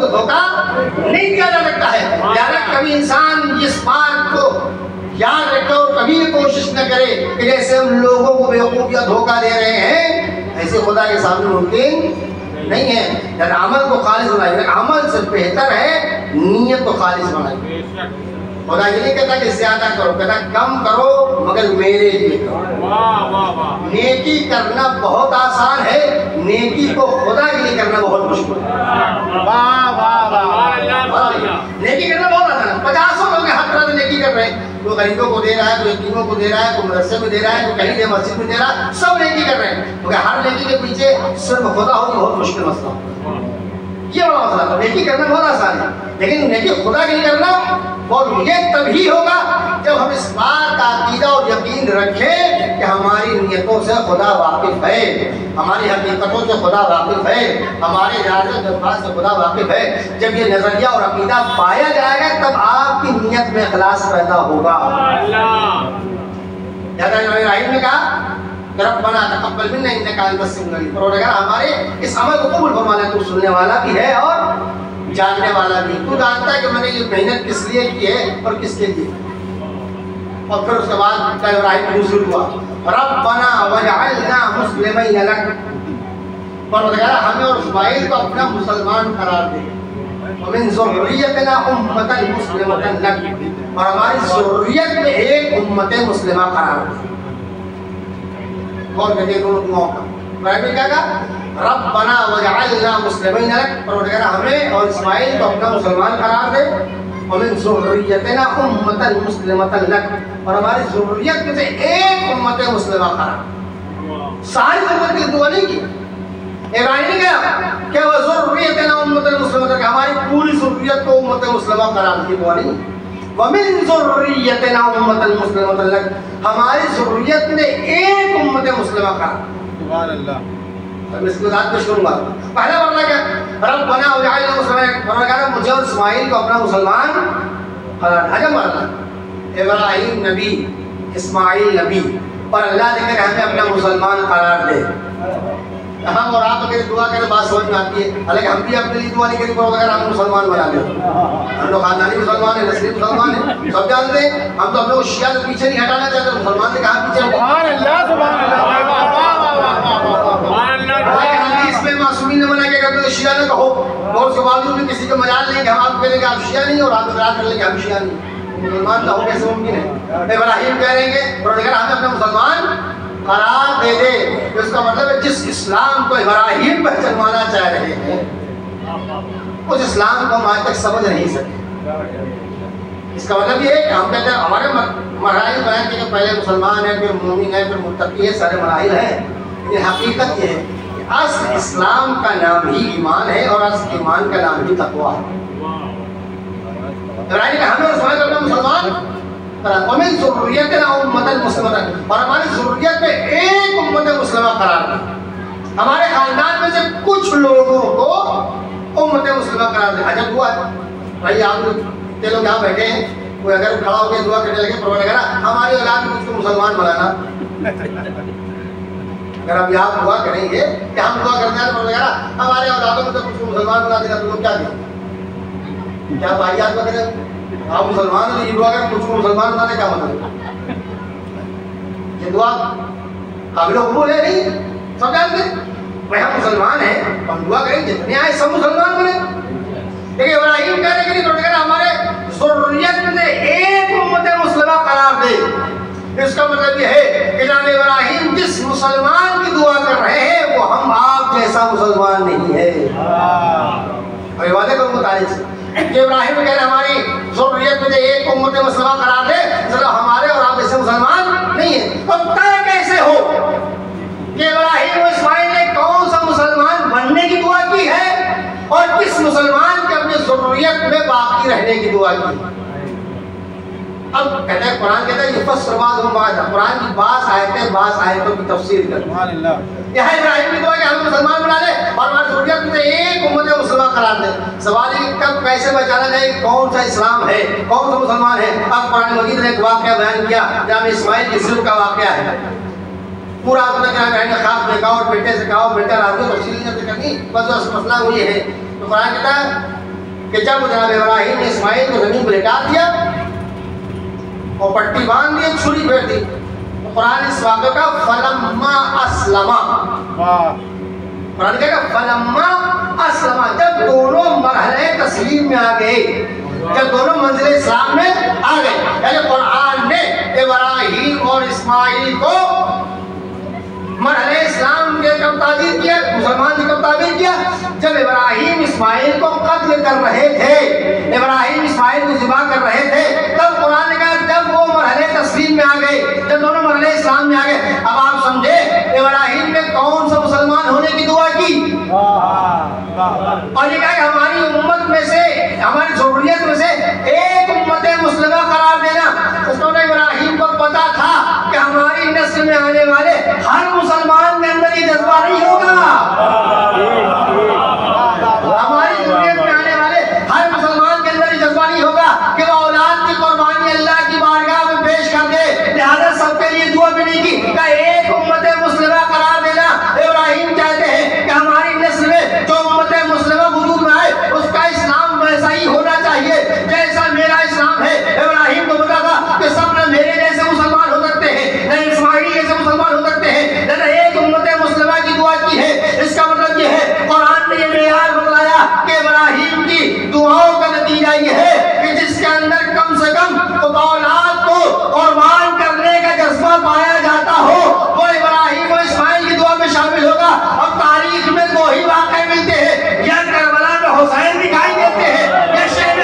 धोखा नहीं दिया जा सकता है। यानी कभी इंसान इस बात को याद रखे और कभी कोशिश न करे कि जैसे हम लोगों को बेवकूफ या धोखा दे रहे हैं, ऐसे खुदा के सामने मुमकिन नहीं है। यानी अमल को खालिस बनाइए, अमल से बेहतर है नीयत को खालिस बनाइए। खुदा ये नहीं कहता कि ज्यादा करो, कहता कम करो मगर मेरे लिए करो। नेकी करना बहुत आसान है, नेकी को खुदा के लिए करना बहुत मुश्किल है। नेकी करना बहुत आसान है। 50 लोग हर तरह से नेकी कर रहे हैं, कोई गरीबों को दे रहा है, कोई यतीमों को दे रहा है, कोई मदरसे में दे रहा है, कोई कहीं दे मस्जिद में दे रहा है, सब नेकी कर रहे हैं। क्योंकि हर नेकी के पीछे सिर्फ खुदा हो तो बहुत मुश्किल मसला हो। ये बड़ा मसला है। नेकी करना बहुत आसान है, लेकिन नेकी खुदा के लिए करना और ये तभी होगा जब हम इस बात का अकीदा और यकीन रखें कि हमारी कैफियतों से खुदा वाकिफ है, हमारी हकीकतों से खुदा वाकिफ है, हमारे इरादे जज्बात से खुदा वाकिफ है। जब ये नजरिया और अकीदा पाया जाएगा तब आपकी नीयत में इखलास पैदा होगा। इब्राहीम ने कहा रब्बना तक़ब्बल मिन्ना इन्नका अंतस समीउल अलीम, परवरदिगार हमारे इस अमल को कबूल फरमा ले, तू सुनने वाला भी है और जानने वाला भी, तू जानता है कि मैंने ये मेहनत किस लिए की है और किसके लिए। और फिर उसके बाद इब्राहीम नुज़ूल हुआ, रब्बना वजअलना मुस्लिमैन लक, परवरदिगार हमें और इस्माइल को अपना मुसलमान करार दे, व मिन ज़ुर्रियतिना उम्मतन मुस्लिमतन लक, और हमारी ज़ुर्रियत में एक उम्मत मुस्लिमा करार दे। और कहते दोनों दुआओं का इब्राहीम क्या कहा, रब्बना वजअलना मुस्लिमैन लक, परवरदिगार हमें और इस्माइल को अपना मुसलमान करार दे, और मिन ज़ुर्रियतिना उम्मतन मुस्लिमतन लक, और हमारी ज़ुर्रियत में से एक उम्मत मुस्लिमा करार। सारी उम्मत की दुआ नहीं की इब्राहीम ने कहा कि वह ज़ुर्रियतिना उम्मतन मुस्लिमतन, हमारी पूरी ज़ुर्रियत को उम्मत मुस्लिमा करार की दुआ नहीं, वमिन ज़ुर्रियतिना उम्मतन मुस्लिमतन लक, हमारी ज़ुर्रियत में एक उम्मत मुस्लिमा करार। सुभान अल्लाह। अब इसको याद पेश करूंगा। पहला मरना क्या, रब्बना वजअलना मुस्लिमैन, परवरदिगार मुझे और इस्माइल को अपना मुसलमान करार। हजम मरना इब्राहीम नबी, इस्माइल नबी, और अल्लाह ने कहा हमें अपना मुसलमान करार दे। हम और आप अगर दुआ करें बात समझ में आती है, हालांकि हम भी अपने लिए दुआ नहीं करें, अगर हम मुसलमान बना ले, हम लोग खानदानी मुसलमान है, नस्ली मुसलमान है, सब जानते हैं। हम तो हम लोग शिया के पीछे नहीं हटाना चाहते, मुसलमान से कहाँ पीछे। हदीस में मासूमीन ने मना किया करते शिया न कहो, और उसके बावजूद भी किसी को मजाल नहीं कि हम आप कहेंगे आप शिया नहीं और आप इकरार कर लेंगे हम शिया नहीं, मुसलमान ना हो कैसे मुमकिन है। इब्राहीम कह रहेंगे परवरदिगार हमें अपना मुसलमान करार दे दे, इसका मतलब है जिस इस्लाम को इब्राहीम पहचानवाना चाह रहे हैं उस इस्लाम को हम आज तक समझ नहीं सके। इसका मतलब ये है कि हम कहते हैं हमारे मराहिल बयान के पहले मुसलमान है, फिर मोमिन है, फिर मुत्तकी है, सारे मराहिल हैं। ये हकीकत ये है कि असल इस्लाम का नाम ही ईमान है और असल ईमान का नाम ही तकवा है। इब्राहीम का हमें अपना मुसलमान वमिन ज़ुर्रियतिना उम्मतन मुस्लिमतन, और हमारी ज़ुर्रियत में एक उम्मत मुस्लिमा करार दे, हमारे खानदान में से कुछ लोगों को उम्मत मुस्लिमा करार दे। अजब हुआ भाई, आप लोग यहाँ बैठे हैं, कोई अगर खड़ा होकर दुआ करने लगे परवरदिगार हमारी औलाद में कुछ मुसलमान बनाना, अगर अब आप दुआ करेंगे कि हम दुआ करते हैं परवरदिगार हमारे औलादों में तो कुछ मुसलमान बना देगा, तो लोग क्या दें, क्या भाई आप करें आप मुसलमान हैं, ये दुआ कर कुछ मुसलमान बनाने क्या मतलब, ये दुआ काबिल कबूल है नहीं, सब जानते भाई हम मुसलमान हैं, हम दुआ करें जितने आए सब मुसलमान बने। लेकिन इब्राहीम कह रहे कि परवरदिगार हमारे ज़ुर्रियत में एक उम्मत मुस्लिमा करार दे। इसका मतलब ये है कि जनाब इब्राहीम जिस मुसलमान की दुआ कर रहे हैं वो हम आप जैसा मुसलमान नहीं है। और वादे करूँ तारीख से कि इब्राहीम कह रहे हमारी ज़ुर्रियत में एक उम्मत मुस्लिमा करार दे, जरा हमारे और आप जैसे मुसलमान नहीं है। तो तय कैसे हो कि इब्राहीम और इस्माइल ने कौन सा मुसलमान बनने की दुआ की है और किस मुसलमान के अपनी ज़ुर्रियत में बाकी रहने की दुआ की। अब कहते हैं कुरान कहता है ये कुरान की बास आयतों की तफसीर कर। यहाँ इब्राहीम की दुआ कि हमें मुसलमान बना ले और हमारी ज़ुर्रियत में एक उम्मत मुस्लिमा करार दे। सवाल ये कब कैसे पहचाना जाए कौन सा इस्लाम है, कौन सा मुसलमान है। अब कुरान मजीद ने एक वाक़या बयान किया जहाँ इस्माइल की ज़िल्द का वाक़या है, पूरा अपना खास देखा और बेटे से कहा, बेटा रात को तफसील नहीं करनी, बस मसला वही है। तो कुरान कहता है कि जब जनाब इब्राहीम ने इस्माइल को ज़मीन पर लेटा दिया और पट्टी बांध दी, छुरी फेर दी, तो कुरान इस वाक़े का फलम्मा अस्लमा, कुरान कहेगा फलम्मा अस्लमा, जब दोनों मरहले तस्लीम में आ गए, जब दोनों मंजिल इस्लाम में आ गए, यानी कुरान ने इब्राहीम और इस्माइल को मरहले इस्लाम के कब ताबीर किया, मुसलमान ने कब ताबीर किया, जब इब्राहीम इस्माइल को कत्ल कर रहे थे, इब्राहीम इस्माइल को ज़िबा कर रहे थे, तब कुरान ने कहा जब वो मरहले तस्लीम में आ गए, जब दोनों मरहले इस्लाम में आ गए। अब आप समझे इब्राहीम ने कौन सा मुसलमान होने की दुआ की, और ये कहा कि हमारी उम्मत में से, हमारी ज़ुर्रियत में से एक उम्मत मुस्लिमा करार देना। उसको इब्राहीम को पता था कि हमारी नस्ल में आने वाले हर मुसलमान के अंदर ये जज्बा नहीं होगा। हमारी दुनिया में आने वाले हर मुसलमान के अंदर ये जज्बा नहीं होगा कि वो औलाद की कुर्बानी अल्लाह की बारगाह में पेश कर दे। लिहाजा सबके लिए दुआ भी नहीं की का एक उम्मत मुस्लिमा करार देना। इब्राहिम चाहते हैं कि हमारी नस्ल में जो उम्मत मुस्लिमा वजूद में आए उसका इस्लाम वैसा ही होना चाहिए जैसा मेरा इस्लाम है। इब्राहिम को पता था कि सब न मेरे जैसे मुसलमान हो सकते हैं, न इस्माइल जैसे मुसलमान हो सकते हैं, न एक उम्मत मुस्लिमा की दुआ की है। इसका मतलब ये है कुरान ने ये मेयार बतलाया कि इब्राहिम की दुआओं का नतीजा ये है कि जिसके अंदर कम से कम औलाद को कुर्बान करने का जज्बा पाया जाता हो वो इब्राहिम और इस्माइल की दुआ में शामिल होगा। अब तारीख में दो ही वाक़े मिलते हैं, या करबला में हुसैन दिखाई देते हैं या शेर में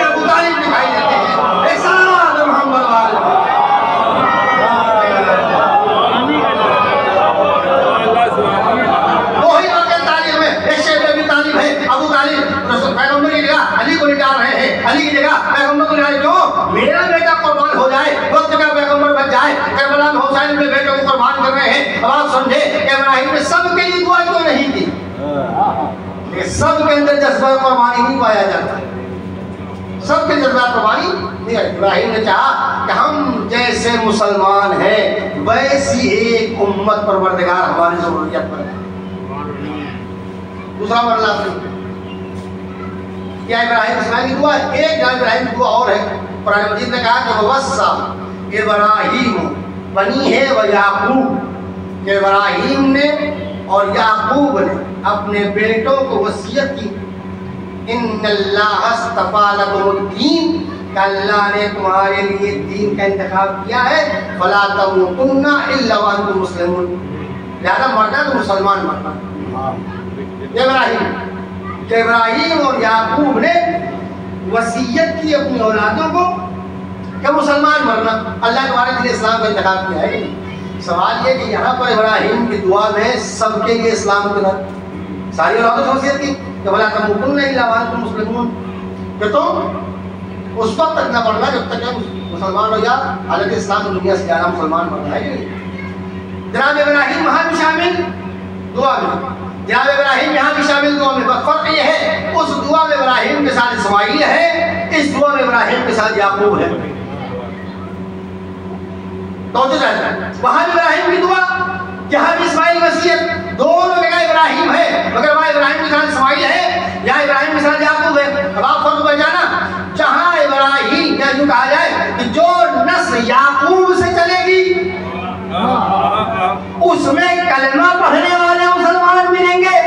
अबू तालिब दिखाई देते हैं। ऐसा मोहम्मद वाले दो ही वाक़े तारीख में, एक शेर में अबू तालिब है, अबू तालिब पैगंबर की जगह अली को निकाल रहे हैं, अली की जगह पैगंबर को निकाल क्यों? मेरा बेटा कुर्बान हो जाए, वक्त का पैगंबर बच जाए। करबला में हुसैन अपने बेटे को कुर्बान कर रहे हैं। अब आप समझे इब्राहिम ने सबके लिए दुआ क्यों नहीं की? सबके अंदर जज्बा कुर्बानी नहीं पाया जाता, सबके जज्बा कुर्बानी नहीं। इब्राहिम ने चाहा कि हम जैसे मुसलमान हैं वैसी एक उम्मत परवरदिगार हमारी जरूरियत पर। दूसरा मरला क्या इब्राहिम इस्माइल की दुआ? एक इब्राहिम की दुआ और है। कुरान मजीद ने कहा कि वस्सा इब्राहिम बनी है व याकूब, इब्राहिम ने और याकूब ने अपने बेटों को वसीयत की इन्नल्लाह अस्तफा लकुमुद्दीन, अल्लाह ने तुम्हारे लिए दीन का इंतखाब किया है, फला तमूतुन्ना इल्ला व अंतुम मुस्लिमून, ज़्यादा मरना तो मुसलमान मरना। इब्राहिम और याकूब ने वसीयत की अपनी औलादों को कि मुसलमान मरना, अल्लाह तुम्हारे लिए इस्लाम का इंतखाब किया है। सवाल ये कि यहाँ पर इब्राहिम की दुआ में सबके लिए इस्लाम के बाद सारी औलादों से वसीयत की कि भला तमूतुन्ना इल्ला व अंतुम मुस्लिमून, कि तुम उस वक्त तक न पढ़ना जब तक मुसलमान हो जा। हालांकि इस्लाम की दुनिया से ज़्यादा मुसलमान मरना है। जनाब इब्राहिम वहाँ भी शामिल दुआ में, जनाब इब्राहिम यहाँ भी शामिल दुआ में। फर्क ये है उस दुआ में इब्राहिम के साथ इस्माइल है, इस दुआ में इब्राहिम के साथ याकूब है। तो वहाँ भी इब्राहिम की दुआ, यहाँ भी इस्माइल वसीयत, दोनों जगह इब्राहिम है, मगर वहाँ इब्राहिम के साथ इस्माइल है, यहाँ इब्राहिम के साथ याकूब है। अब आप फर्क बचाना, जहाँ इब्राहिम या यूँ कहा जाए कि जो नस्ल याकूब से चलेगी उसमें कलमा पढ़ने वाले मुसलमान मिलेंगे।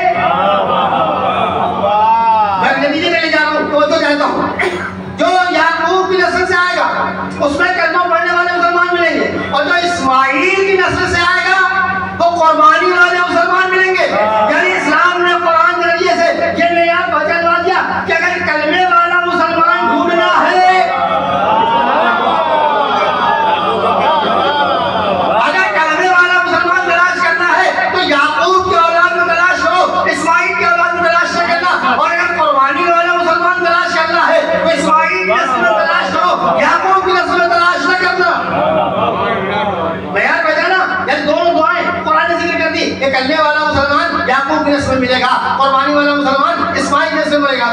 मैं नतीजे में ले जा रहा हूँ तो कहता हूँ जो याकूब की नस्ल से आएगा उसमें कलमा पढ़ने वाले मुसलमान मिलेंगे, और जो इस्माइल की नस्ल से आएगा तो कुर्बानी वाले मुसलमान मिलेंगे। यानी इस्लाम ने कुरान के जरिए से ये मेयार बचलवा दिया कि अगर कलमे वाला मुसलमान ढूंढना है, अगर कलमे वाला मुसलमान तलाश करना है तो याकूब की औलाद में तलाश करो, इस्माइल की औलाद में तलाश न करना। और अगर कुर्बानी वाला मुसलमान तलाश करना है तो इस्माइल की नस्ल में तलाश करो, याकूब की नस्ल में तलाश न करना। मेयार बजाना, यानी दोनों दुआएं कुरान ने जिक्र कर दी। एक कलमे वाला मुसलमान याकूब की नस्ल में मिलेगा, कुर्बानी वाला मुसलमान इस्माइल की नस्ल में मिलेगा।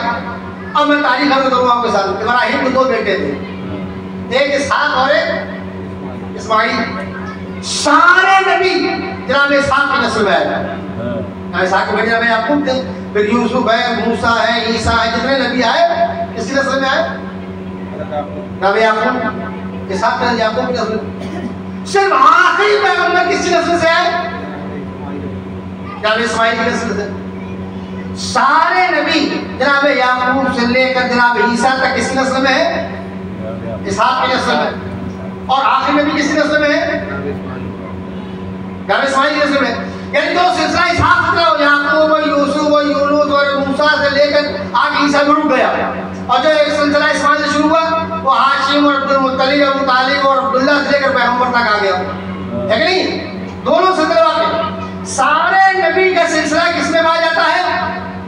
अब मैं तारीख अर्ज करूंगा आपके साथ। इब्राहिम के दो बेटे थे, एक इसहाक और एक इस्माइल। सारे नबी जनाब इसहाक की नस्ल में आए। इसहाक के बेटे जनाब याकूब थे, फिर यूसुफ है, मूसा है, ईसा है, जितने नबी आए किसकी नस्ल में आए? जनाब याकूब, इसहाक के याकूब की नस्ल। सिर्फ आखिरी पैगंबर किसकी नस्ल से आए? जनाब इस्माइल की नस्ल से। सारे नबी जनाब याकूब से लेकर जनाब ईसा तक किसकी नस्ल में है? इसहाक की नस्ल में। और आखिरी नबी किसकी नस्ल में है? जनाब इस्माइल की नस्ल में। यानी जो सिलसिला इसहाक से याकूब और यूसुफ और यूनुस और मूसा से लेकर आगे ईसा में रुक गया, और जो एक सिलसिला इस्माइल से शुरू हुआ वो हाशिम और अब्दुल मुत्तलिब, अबू तालिब और अब्दुल्ला से लेकर पैगंबर तक आ गया, है कि नहीं? दोनों सिलसिला के सारे नबी का सिलसिला किसमें पाया जाता है?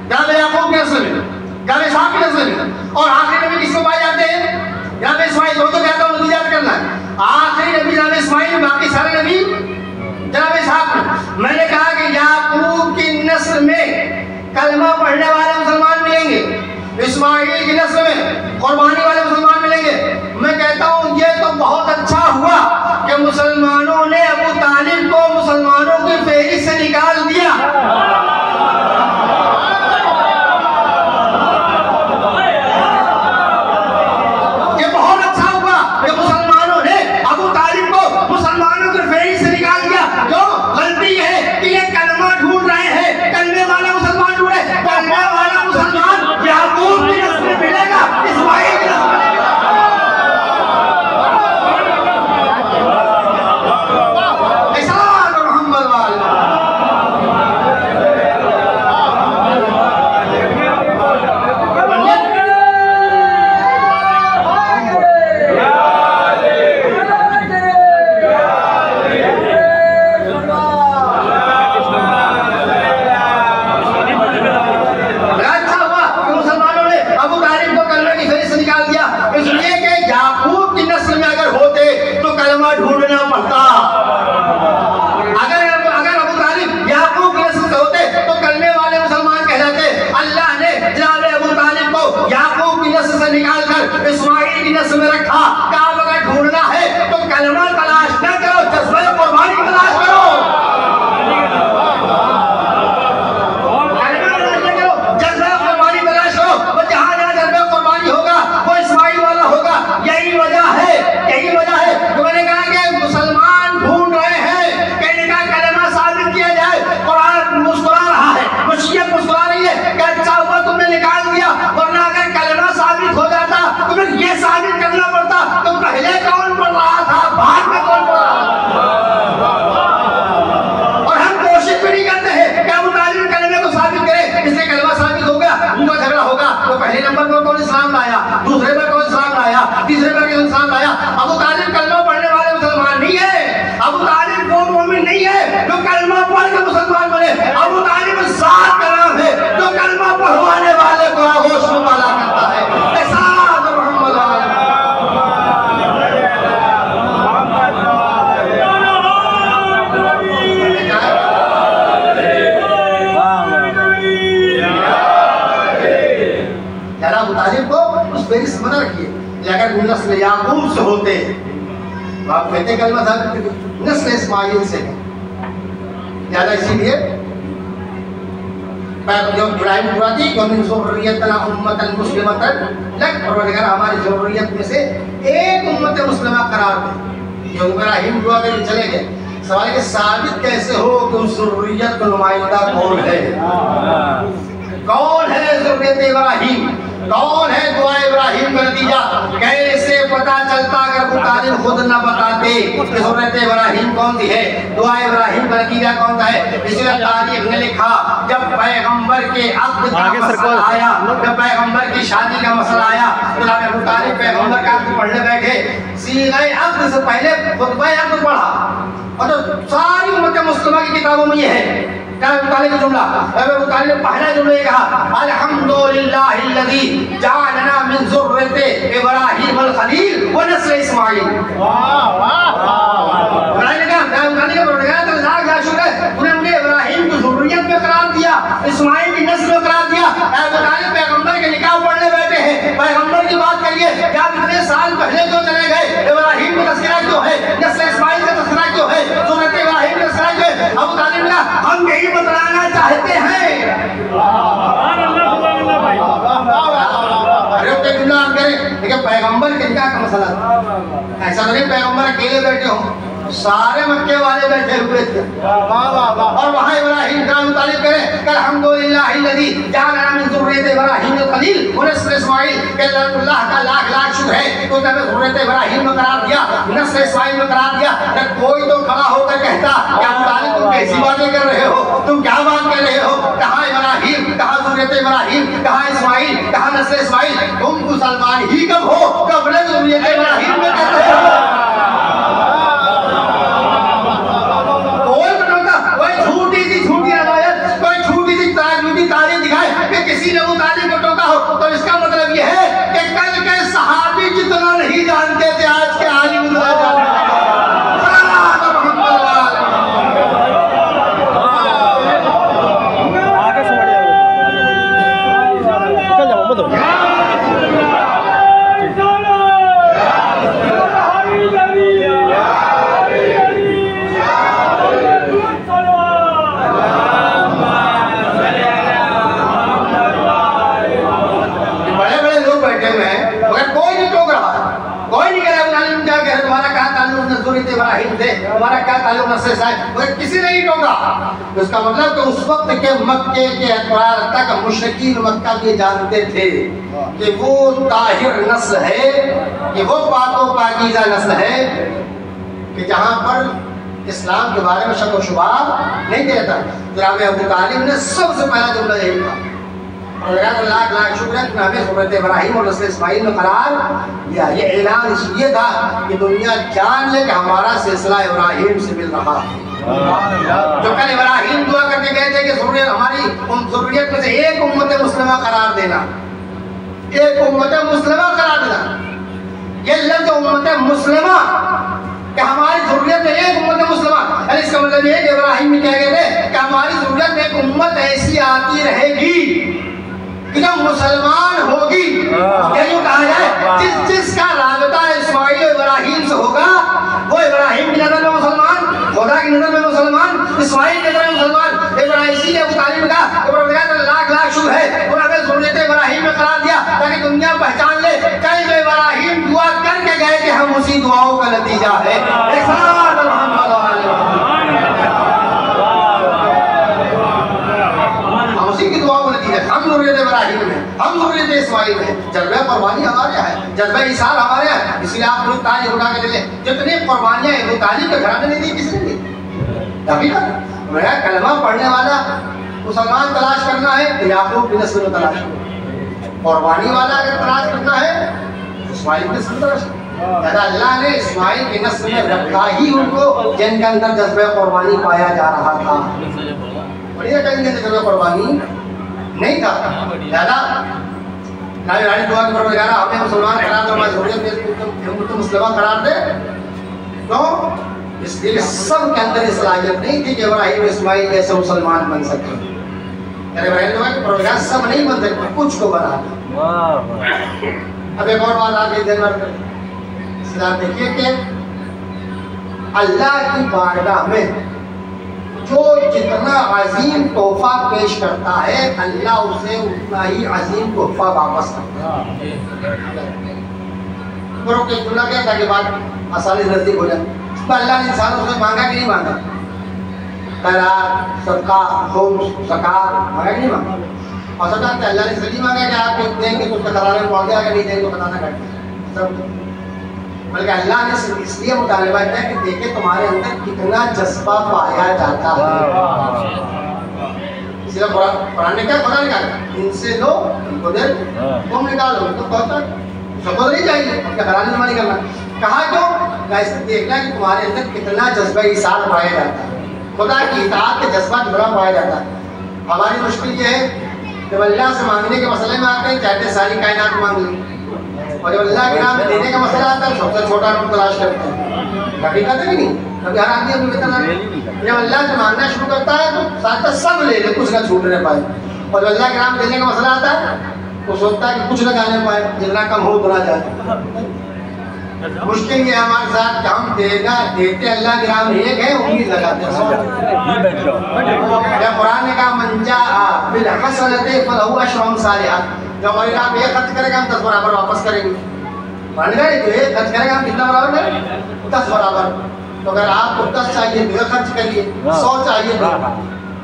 जनाब याकूब की नस्ल में, जनाब इसहाक की नस्ल में। और आखिरी नबी किसमें पाए जाते हैं? जनाब इस्माइल। तो कहता हूँ नतीजा करना है, आखिरी नबी जनाब इस्माइल, बाकी सारे नबी मुसलमानों ने अबू तालिब को मुसलमानों की फेहरिस्त से निकाल दिया। ये बहुत अच्छा हुआ कि मुसलमानों ने अबू तालिब को मुसलमानों की फेहरिस्त से निकाल दिया। जो गलती है कि ये कलमा ढूंढ रहे हैं, कलमे वाला मुसलमान ढूंढे, कलमे वाला मुसलमान याकूब की नस्ल में मिलेगा, इस्माइल की नस्ल में मिलेगा। इस्माइल की नस्ल में रखा। काम अगर ढूंढना है तो कलमा तलाश न करो, जज्बा कुर्बानी तलाश करो। कलमा तलाश न करो, जज्बा कुर्बानी तलाश करो। वो जहां जहां जज्बा कुर्बानी होगा वो इस्माइल वाला होगा। यही वजह है तो मैंने कहा कि मुसलमान ढूंढ रहे हैं कि इनका कलमा साबित किया जाए। कुरान मुस्कुरा रहा है, मशीयत मुस्कुरा रही है कि अच्छा हुआ तुमने निकाल दिया, वरना अगर कलमा साबित हो जाता तो फिर ये साबित करना पड़ता तो पहले कौन पढ़ रहा था, बाद में कौन पढ़ रहा था। और हम कोशिश भी नहीं करते हैं कि अबू तालिब कलमे को साबित करें, इसलिए कलमा साबित हो गया, उनका झगड़ा होगा तो पहले नंबर पर कौन इस्लाम लाया, दूसरे पर कौन इस्लाम लाया, तीसरे पर कौन इस्लाम लाया। अबू तालिब कलमा पढ़ने वाले मुसलमान नहीं है, अबू तालिब वो मोमिन नहीं है जो कलमा पढ़ के मुसलमान बने। अबू तालिब सात का नाम है जो कलमा पढ़वाने वाले को आगोश में वाला करता है। मना रखिए कि अगर नस्ल याकूब से होते तो आप कहते कलमा था नस्ल इस्माइल से है ज्यादा, इसीलिए जो इब्राहिम दुआ थी कि मिन ज़ुर्रियतना उम्मतन मुस्लिमतन लक, परवरदिगार हमारी ज़ुर्रियत में से एक उम्मत मुस्लिमा करार दे। जो इब्राहिम दुआ करके चले गए, सवाल है कि साबित कैसे हो कि उस ज़ुर्रियत का नुमाइंदा कौन है? कौन है ज़ुर्रियत इब्राहिम? कौन है दुआ इब्राहिम का नतीजा? कैसे पता चलता अगर अबू तालिब खुद न बताते कि ज़ुर्रियत इब्राहिम कौन सी है, दुआ इब्राहिम का नतीजा कौन सा है? इसलिए तारीख ने लिखा जब पैगंबर के अक़्द का मसला आया, जब पैगंबर की शादी का मसला आया तो अबू तालिब पैगंबर का अक़्द पढ़ने बैठे, सीग़े अक़्द से पहले खुतबा अक़्द पढ़ा। और तो सारी उम्मत मुस्लिमा की किताबों में ये है क्या का जुमला, अबू तालिब ने पहला जुमला ये कहा अल्हम्दुलिल्लाहिल्लज़ी जअलना मिन ज़ुर्रियति इब्राहीम वल खलील व नस्ल इस्माइल। वाह वाह वाह। तो लाख लाख शुक्र है तूने मुझे इब्राहिम की ज़ुर्रियत में करार दिया, इस्माइल की नस्ल में करार दिया। अबू तालिब पैगंबर के निकाह पढ़ने बैठे हैं, पैगंबर की बात करिए क्या इतने साल पहले क्यों चले गए? इब्राहिम का तज़किरा क्यों है, नस्ल इस्माइल का तज़किरा क्यों है, ज़ुर्रियत इब्राहिम का तज़किरा क्यों है? अबू तालिब ने हम यही बतलाना चाहते हैं। अरे उसके जुमला हम करें, लेकिन पैगंबर के निकाह का मसला ऐसा नहीं पैगंबर अकेले बैठे हो, सारे मक्के वाले बैठे हुए थे। और वहाँ इब्राहिम का मुतालिब करें कल अल्हम्दुलिल्लाहिल्लज़ी जअलना मिन ज़ुर्रियति इब्राहीम वल खलील व नस्ल इस्माइल, के अल्लाह का लाख लाख शुक्र है तो तूने ज़ुर्रियत इब्राहीम में करार दिया, नस्ल इस्माइल में करार दिया। कोई तो खड़ा होकर कहता क्या मुतालिब तुम कैसी बातें कर रहे हो, तुम क्या बात कर रहे हो, कहाँ इब्राहीम, कहाँ ज़ुर्रियत इब्राहीम, कहाँ इस्माइल, कहाँ नस्ल इस्माइल? तुम मुसलमान ही कब हो कब ज़ुर्रियत इब्राहीम में कहते हो? किसी ने अबू तालिब को टोका हो तो इसका मतलब यह है कि कल के सहाबी जितना नहीं जानते थे आज के आलिम ज़ुर्रियत इब्राहिम थे, हमारा क्या ताल्लुक नस्ल से है, मुझे किसी ने नहीं टोका। तो इसका मतलब कि उस वक्त के मक्के के अतरार तक मुशरिकीन मक्का ये जानते थे कि वो ताहिर नस्ल है, कि वो पाको पाकीज़ा नस्ल है, कि जहाँ पर इस्लाम के बारे में शक व शुबा नहीं देता। जनाब अबू तालिब ने सबसे पहला जुमला यही था, और लाख लाख शुक्र है कि हमें ज़ुर्रियत इब्राहिम और नस्ल इस्माइल में करार दिया। ये ऐलान इसलिए था कि दुनिया जान ले कि हमारा सिलसिला इब्राहिम से मिल रहा है। जो कल इब्राहिम दुआ करके गए थे कि हमारी ज़ुर्रियत में से एक उम्मत मुस्लिमा करार देना, एक उम्मत मुस्लिमा करार देना। ये लफ्ज़ उम्मत मुस्लिमा कि हमारी ज़ुर्रियत में एक उम्मत मुस्लिमा, यानी इसका मतलब ये कि इब्राहिम ने क्या कहे थे कि हमारी ज़ुर्रियत में एक उम्मत ऐसी आती रहेगी कि जो मुसलमान होगी। क्या यूँ कहा जाए, जिसका राबता इस्माइल इब्राहिम से होगा वो इब्राहिम की नज़र में मुसलमान, खुदा की नज़र में मुसलमान, इस्माइल की नज़र में मुसलमान। इब्राहिम ने अबू तालिब का लाख लाख शुक्र है उन्होंने ज़ुर्रियत इब्राहिम में करार दिया ताकि दुनिया पहचान ले कल जो इब्राहिम दुआ करके गए कि हम उसी दुआओं का नतीजा है। हम उसी की दुआओं का नतीजा, हम ज़ुर्रियत इब्राहिम में, हम ज़ुर्रियत इस्माइल में। जज्बे कुर्बानी हमारे यहाँ है, जज्बे इसार हमारे यहाँ है, इसलिए आप लोग तारीफ उठा के ले जितनी कुर्बानियाँ अबू तालिब के घराने ने दी, किसने दी? तभी ना मेरा कलमा पढ़ने वाला मुसलमान तलाश करना है तो याकूब की नस्ल में तलाश करो, कुर्बानी वाला अगर तलाश करना है इस्माइल की नस्ल में तलाश करो। अल्लाह ने इस्माइल की नस्ल में रखा ही उनको जिनके अंदर जज्बे कुर्बानी पाया जा रहा था। बढ़िया कहेंगे जज्बे कुर्बानी नहीं था। दादा नारी दुआ के परवरदिगार हमें मुसलमान करार दो, हमारी ज़ुर्रियत मुस्लिमा करार दे। तो इसलिए सब के अंदर सलाहियत नहीं थी कि इब्राहिम इस्माइल जैसे मुसलमान बन सके। परवरदिगार सब नहीं बन सकते, कुछ को बना दे। अब एक और बात आगे देखिए कि अल्लाह की बारगाह में जो जितना अजीम तोहफा पेश करता है अल्लाह उसे उतना ही अजीम तोहफा वापस करता है। क्या ताकि बात आसानी से नजदीक हो जाए। अल्लाह ने इंसानों से मांगा कि नहीं मांगा? खैरात, सदका, खुम्स, ज़कात मांगा कि नहीं मांगा? और सब जानते हैं अल्लाह ने इसलिए मांगा कि आप देंगे तो उसका खजाने में पहुँच गया, अगर नहीं देंगे तो खजाना घट गया सब। बल्कि अल्लाह ने इसलिए मुतालबा किया कि देखे तुम्हारे अंदर कितना जज्बा पाया जाता है। इसलिए कुरान ने क्या खुदा ने कहा, इनसे लो इनको दे, तुम निकालो तो कहता सबको नहीं चाहिए, अपने घराने में नहीं करना। कहा क्यों? ऐसे देखना कि तुम्हारे अंदर कितना जज्बा इसार पाया जाता है, खुदा की इताअत का जज्बा कितना पाया जाता है। हमारी मुश्किल ये है जब अल्लाह से मांगने के मसले में आते हैं चाहते सारी कायनात मांग ली, और जब अल्लाह के नाम देने का मसला आता है सबसे छोटा रूप तलाश करते हैं। हकीकत है कि नहीं? कभी हर आदमी अपनी वेतन जब अल्लाह से मांगना शुरू करता है तो साथ सब ले ले, कुछ ना छूटने पाए। और जब अल्लाह के नाम देने का मसला आता है तो सोचता है कि कुछ ना जाने पाए, जितना कम हो उतना जाए। मुश्किल ये हमारे साथ काम देगा देते अल्लाह के नाम एक है, उम्मीद लगाते हैं। कुरान ने कहा मंजा बिल हसनते फलहु अशरु अमसालिहा, जब हमारे नाम ये खर्च करेगा हम 10 बराबर वापस करेंगे। मान गए जो ये खर्च करेगा हम कितना बराबर करेंगे? 10 बराबर। तो अगर आपको 10 चाहिए तो खर्च करिए, 100 चाहिए तो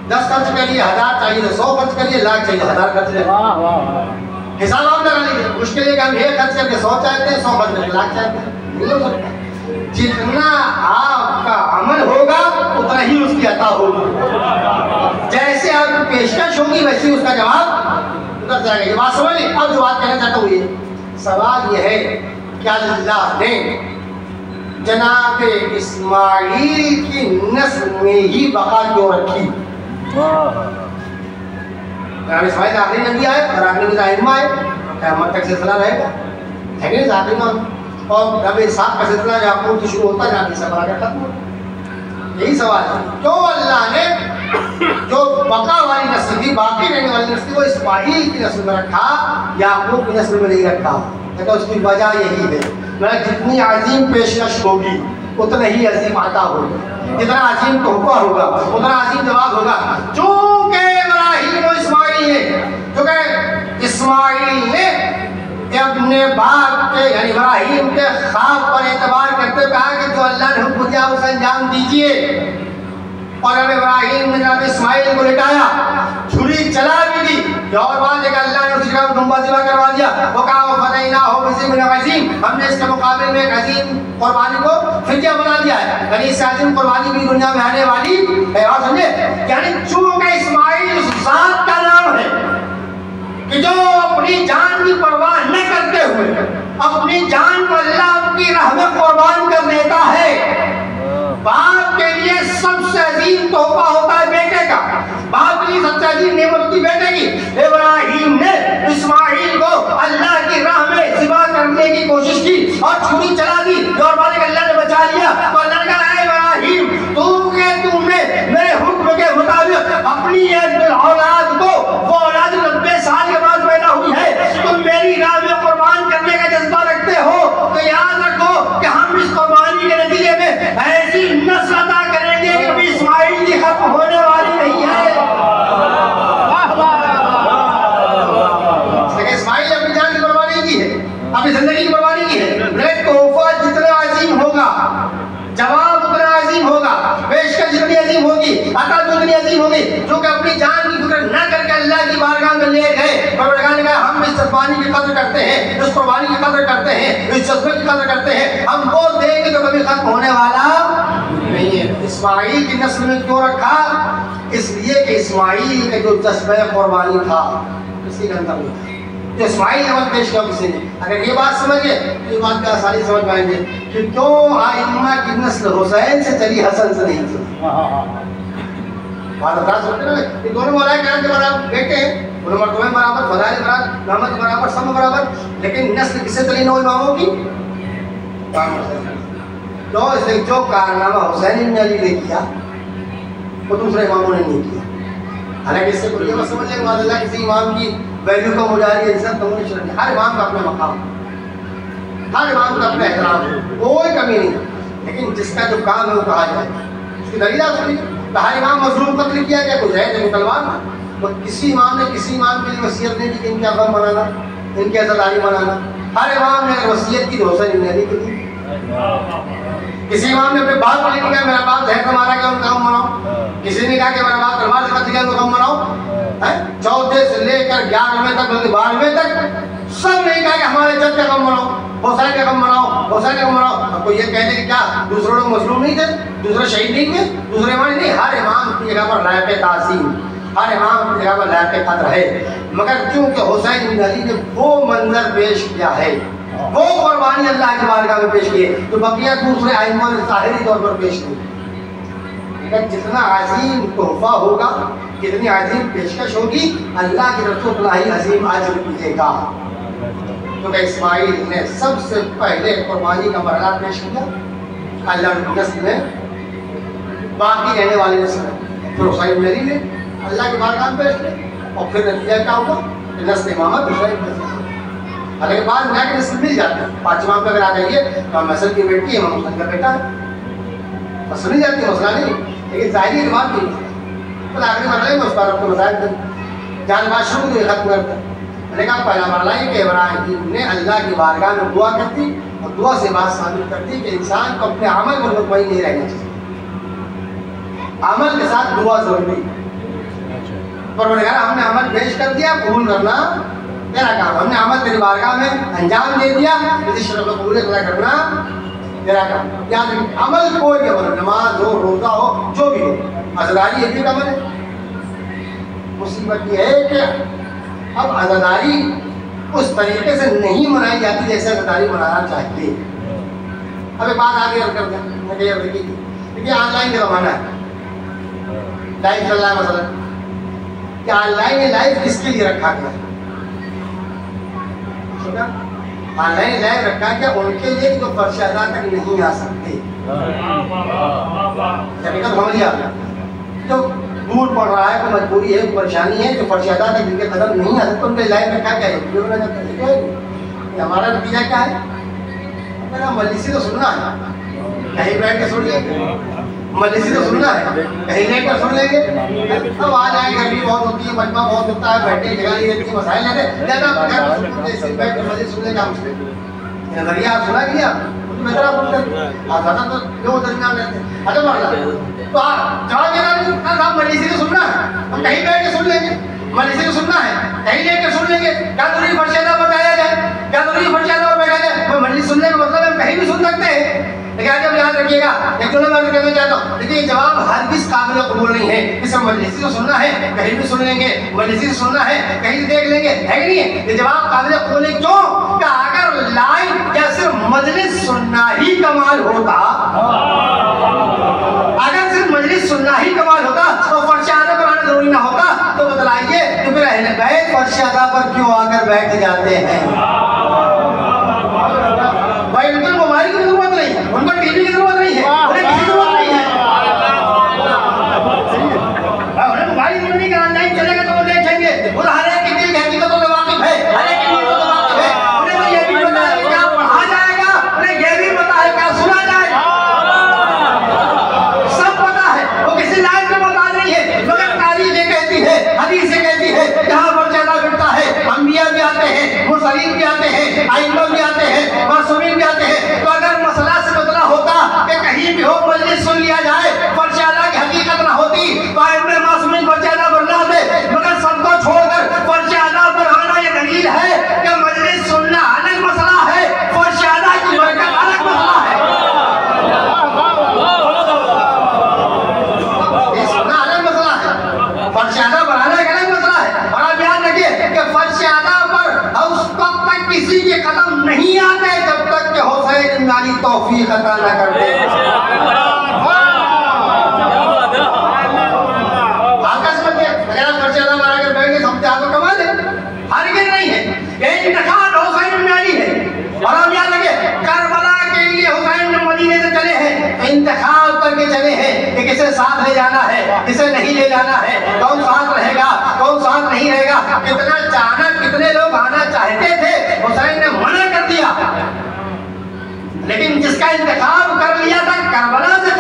10 खर्च करिए, 1000 चाहिए तो 100 खर्च करिए, लाख चाहिए 1000 खर्च करिए। हिसाब आप लगा लीजिए। मुश्किल है कि हम ये खर्च करके 100 चाहते हैं, 100 खर्च करके लाख चाहते हैं, नहीं हो सकता। जितना आपका अमल होगा उतना ही उसकी अता होगी। जैसे आपकी पेशकश होगी वैसे उसका जवाब उतर जाएगा। ये बात समझ ली। अब जो बात कहना चाहता हूँ ये सवाल ये है कि अल्लाह ने जनाब इस्माइल की नस्ल में ही बका क्यों रखी? इस्माइल आखिरी नबी आए और आखिरी नबी आइम्मा आए, क़यामत तक सिलसिला रहेगा, है कि आखिरी नाम। और नबी इस्हाक़ का सिलसिला याकूब से शुरू होता है, नबी से बड़ा खत्म होता। यही सवाल है क्यों अल्लाह ने जो बका वाली नस्ल थी, बाकी रहने वाली नस्ल वो इस्माइल की नस्ल में रखा, याकूब की नस्ल में नहीं रखा? तो उसकी वजह यही है, मतलब जितनी अजीम पेशकश होगी उतना ही अजीम आता होगा, जितना अजीम तोहफा होगा उतना अजीम जवाब होगा। चूंकि इब्राहिम और इस्माइल ने कि अपने बाप के यानी इब्राहिम के ख्वाब पर एतबार करते कहा कि जो अल्लाह ने हुक्म दिया उसे अंजाम दीजिए। और अब इब्राहिम ने जनाब इस्माइल को लिटाया, छुरी चला भी दी। और बात है कि अल्लाह ने उसी का दुम्बा ज़िबा करवा दिया। वो कहा फदैना हो बिज़िबिन अज़ीम, हमने इसके मुकाबले में एक अजीम कुर्बानी को फिदिया बना दिया है। यानी इससे अजीम कुर्बानी भी दुनिया में आने वाली है। और समझे, यानी चूंकि इस्माइल उस ज़ात का नाम है कि जो अपनी जान की परवाह न करते हुए अपनी जान को अल्लाह की राह में कुर्बान कर देता है। बाप के लिए सबसे अजीम तोहफा होता है बेटे का। बाप के लिए सबसे अजीम नेमत होती बेटे की। इब्राहिम ने इस्माइल को अल्लाह की राह में ज़िबा करने की कोशिश की और छुरी चला दी। और बाद में अल्लाह ने बचा लिया। तो अल्लाह ने कहा इब्राहिम तुमने मेरे हुक्म के मुताबिक अपनी औलाद को, वो औलाद 90 साल के बाद पैदा हुई है, तुम मेरी राह में कुर्बान करने का जज्बा रखते हो तो याद रखो कि हम इस कुर्बानी के नतीजे में ऐसी नस्ल अता करेंगे कि कभी इस्माइल की खत्म होने वाली नहीं है। इस्माइल ने अपनी जान की कुर्बानी की है, अपनी जिंदगी की कुर्बानी की है। तोहफा जितना अजीम होगा, जवाब उतना अजीम होगा, पेशकश जितनी अजीम होगी, अता जितनी अजीम होगी। जो कि अपनी जान की फिक्र न करके अल्लाह की बारगाह में ले गए, परवरदिगार ने कहा हम इस कुर्बानी की कदर करते हैं, इस कुर्बानी की कदर करते हैं, इस जज्बे की कदर करते हैं, हम वो देंगे तो कभी खत्म होने वाला नहीं है। इस्माइल की नस्ल में क्यों रखा? इसलिए कि इस्माइल का जो जज्बे कुर्बानी था किसी के अंदर नहीं था। तो इस्माइल ने पेश किया किसी ने। अगर ये बात समझे तो ये बात का आसानी समझ पाएंगे कि क्यों आइम्मा की नस्ल हुसैन से चली, हसन से नहीं चली। बात बता सकते ना, ये दोनों मौलाए किराम के बराबर बेटे हैं, दोनों मर्तबे बराबर, फज़ाइल बराबर, रहमत बराबर, सब बराबर, लेकिन नस्ल किससे चली? नौ इमामों की। तो इसलिए जो कारनामा हुसैन इब्न अली ने किया वो दूसरे इमामों ने नहीं किया। हालांकि इससे कोई ये मत समझ लें माशाअल्लाह किसी इमाम की वैल्यू कम हो जा रही है, इज्जत कम होनी चाहिए। हर इमाम का अपना मकाम, हर इमाम का अपना एहतराम, कोई कमी नहीं। लेकिन जिसका जो काम है वो कहा जाए, उसकी दलील सुनिए। तो हर इमाम मजलूम कत्ल किया क्या? कुछ है मुसलमान ना, तो किसी इमाम ने किसी इमाम के लिए वसीयत नहीं की कि इनका गम मनाना, इनकी आज़ादारी मनाना। हर इमाम ने अगर वसीयत की तो हुसैन इब्न अली की दी। किसी इमाम ने अपने बाप को नहीं कहा मेरा बाप जहर से मारा गया उनका गम मनाओ, किसी ने कहा कि मेरा बाप तलवार से कत्ल किया उनका गम मनाओ। 14 से लेकर 11वें तक बल्कि 12वें तक सब नहीं कहा कि हमारे जज का गम मनाओ, हुसैन का गम मनाओ, हुसैन का गम मनाओ। अब कोई ये कहने कि क्या दूसरे लोग मजलूम नहीं थे, दूसरे शहीद नहीं थे, दूसरे इमाम नहीं। हर इमाम की जगह पर लायक ताज़ीम, हर इमाम की जगह पर लायक कद्र है। मगर क्योंकि हुसैन इब्न अली ने वो मंजर पेश किया है, वो कुर्बानी अल्लाह की बारगाह में पेश किए, तो बकिया दूसरे आइम्मा ने ज़ाहिरी तौर पर पेश की। लेकिन जितना अजीम तोहफा होगा, जितनी अजीम पेशकश होगी, अल्लाह की तरफ से उतना ही अजीम अजर मिलेगा। क्योंकि इस्माइल ने सबसे पहले कुर्बानी का मरहला पेश किया अल्लाह की नस्ल में, बाकी रहने वाले नस्ल में। फिर हुसैन इब्न अली ने अल्लाह की बारगाह में पेश किया और फिर नतीजा क्या होगा? नस्ल इमामत हुसैन। हालांकि बाद में आके नस्ल मिल जाती है। 5 इमाम पे अगर आ जाइए तो हम हसन की बेटी है, इमाम हुसैन का बेटा है, बस सुनी जाती है, मसला नहीं। लेकिन ज़ाहिरी इमाम की तो आखिरी मरहले में उस पर आपको मसाइल जानबाज शुरू को खत्म करता है। मैंने कहा पहला मरहला ये कि इब्राहिम ने अल्लाह की बारगाह में दुआ करती और दुआ से बात साबित करती कि इंसान को अपने अमल पर मुतमईन नहीं रहना चाहिए, अमल के साथ दुआ जरूरी है। परवरदिगार हमने अमल पेश कर दिया, कबूल करना तेरा काम, हमने अमल तेरी बारगाह में अंजाम दे दिया, किसी शर्त को पूरे करना तेरा काम। याद रखिए अमल कोई भी अमल, नमाज हो, रोजा हो, जो भी हो, आज़ादारी एक भी अमल है। मुसीबत ये है कि अब आज़ादारी उस तरीके से नहीं मनाई जाती जैसे आज़ादारी मनाना चाहिए। अब एक बात आगे कर दें, देखिए ऑनलाइन का ज़माना है, लाइव चल रहा है मसला कि ऑनलाइन लाइव किसके लिए रखा गया? ऑनलाइन लाइव रखा गया उनके लिए जो फर्शादा तक नहीं आ सकते, जो दूर पड़ रहा है, कोई मजबूरी है, कोई परेशानी है, जो फर्शादा तक जिनके कदम नहीं आ सकते उनके लाइव रखा क्या है? हमारा नतीजा क्या है? मेरा मजलिसी तो सुनना है, कहीं बैठ के सुनिए, मजलिसी तो सुनना है, कहीं लेट कर सुन लेंगे। अब आ जाएंगे, गर्मी बहुत होती है, मजमा बहुत होता है, बैठने की जगह नहीं रहती, मसाइल लेते ज़्यादा बैठ मजलिस सुनने का नजरिया आप सुना किया तो लोग दरमियान रहते हैं। अच्छा मारना तो आप जवाब देना साहब मजलिसी तो सुनना है, हम कहीं बैठ के सुन लेंगे, मजलिसी तो सुनना है, कहीं लेट के सुन लेंगे। क्या जरूरी फर्शियादा बताया जाए, क्या जरूरी फर्शियादा पर बैठा जाए? मजलिस सुनने का मतलब हम कहीं भी सुन सकते हैं। लेकिन आज अब याद रखिएगा, एक दो बात कहना चाहता हूँ, देखिए ये जवाब हर किस काबिल कबूल नहीं है। इसे मजलिसी तो सुनना है, कहीं भी सुन लेंगे, मजलिसी सुनना है, कहीं भी देख लेंगे, है कि नहीं है? ये जवाब काबिल कबूल है। क्यों? कि अगर लाइव या सिर्फ मजलिस सुनना ही कमाल होता, अगर सिर्फ मजलिस सुनना ही कमाल होता तो फर्शियादा पर आना जरूरी ना होता, तो बतलाइए तो फिर अहले बैत फर्शियादा पर क्यों आकर बैठ जाते हैं? भाई उनको मोबाइल की जरूरत नहीं है, उनको टीवी की जरूरत नहीं है, उन्हें किसी जरूरत नहीं है, उन्हें मोबाइल की नहीं करना, नहीं चलेगा तो वो देखेंगे। और हर एक की दिल हकीकत तो वाकिफ है, हर एक की तो वाकिफ है। उन्हें तो ये भी पता है क्या पढ़ा जाएगा, उन्हें ये भी पता है क्या सुना जाएगा, सब पता है। वो किसी लाइन में मोहताज नहीं है, मगर तारीख ये कहती है, हदीस ये कहती है, जहाँ पर ज्यादा बिकता है, अंबिया भी आते हैं, मुरसलीन भी आते हैं, आइम्मा भी आते हैं, मासूमीन भी आते हैं। तो अगर मसला से बदला होता कि कहीं भी हो मजलिस सुन लिया जाए, फर्शियादा की हकीकत ना होती, तो आइम्मा मासूमीन फर्शियादा पर ना आते। मगर सबको छोड़कर फर्शियादा पर आना ये दलील है कि मजलिस सुनना अलग मसला है, फर्शियादा की बरकत अलग मसला है। ये सुनना अलग मसला है, फर्शियादा पर आना एक अलग मसला है। और आप याद रखिए कि फर्शियादा पर उस वक्त तक किसी के कदम नहीं आते जब तक कि हुसैन इमदादी तौफीक अता न कर दे। आकाश में अगर फर्शियादा मारा कर बैठे समझे आपको कमा दे, हरगिज़ नहीं है। ये इंतखाब हुसैन इमदादी है। और आप याद रखिए करबला के लिए हुसैन जब मदीने से चले हैं, इंतखाब करके चले हैं कि किसे साथ ले जाना है, किसे नहीं ले जाना है, कौन साथ रहेगा, कौन साथ नहीं रहेगा। कितना चाहना, कितने लोग आना चाहते थे, हुसैन ने मना कर दिया। लेकिन जिसका इंतखाब कर लिया था करबला से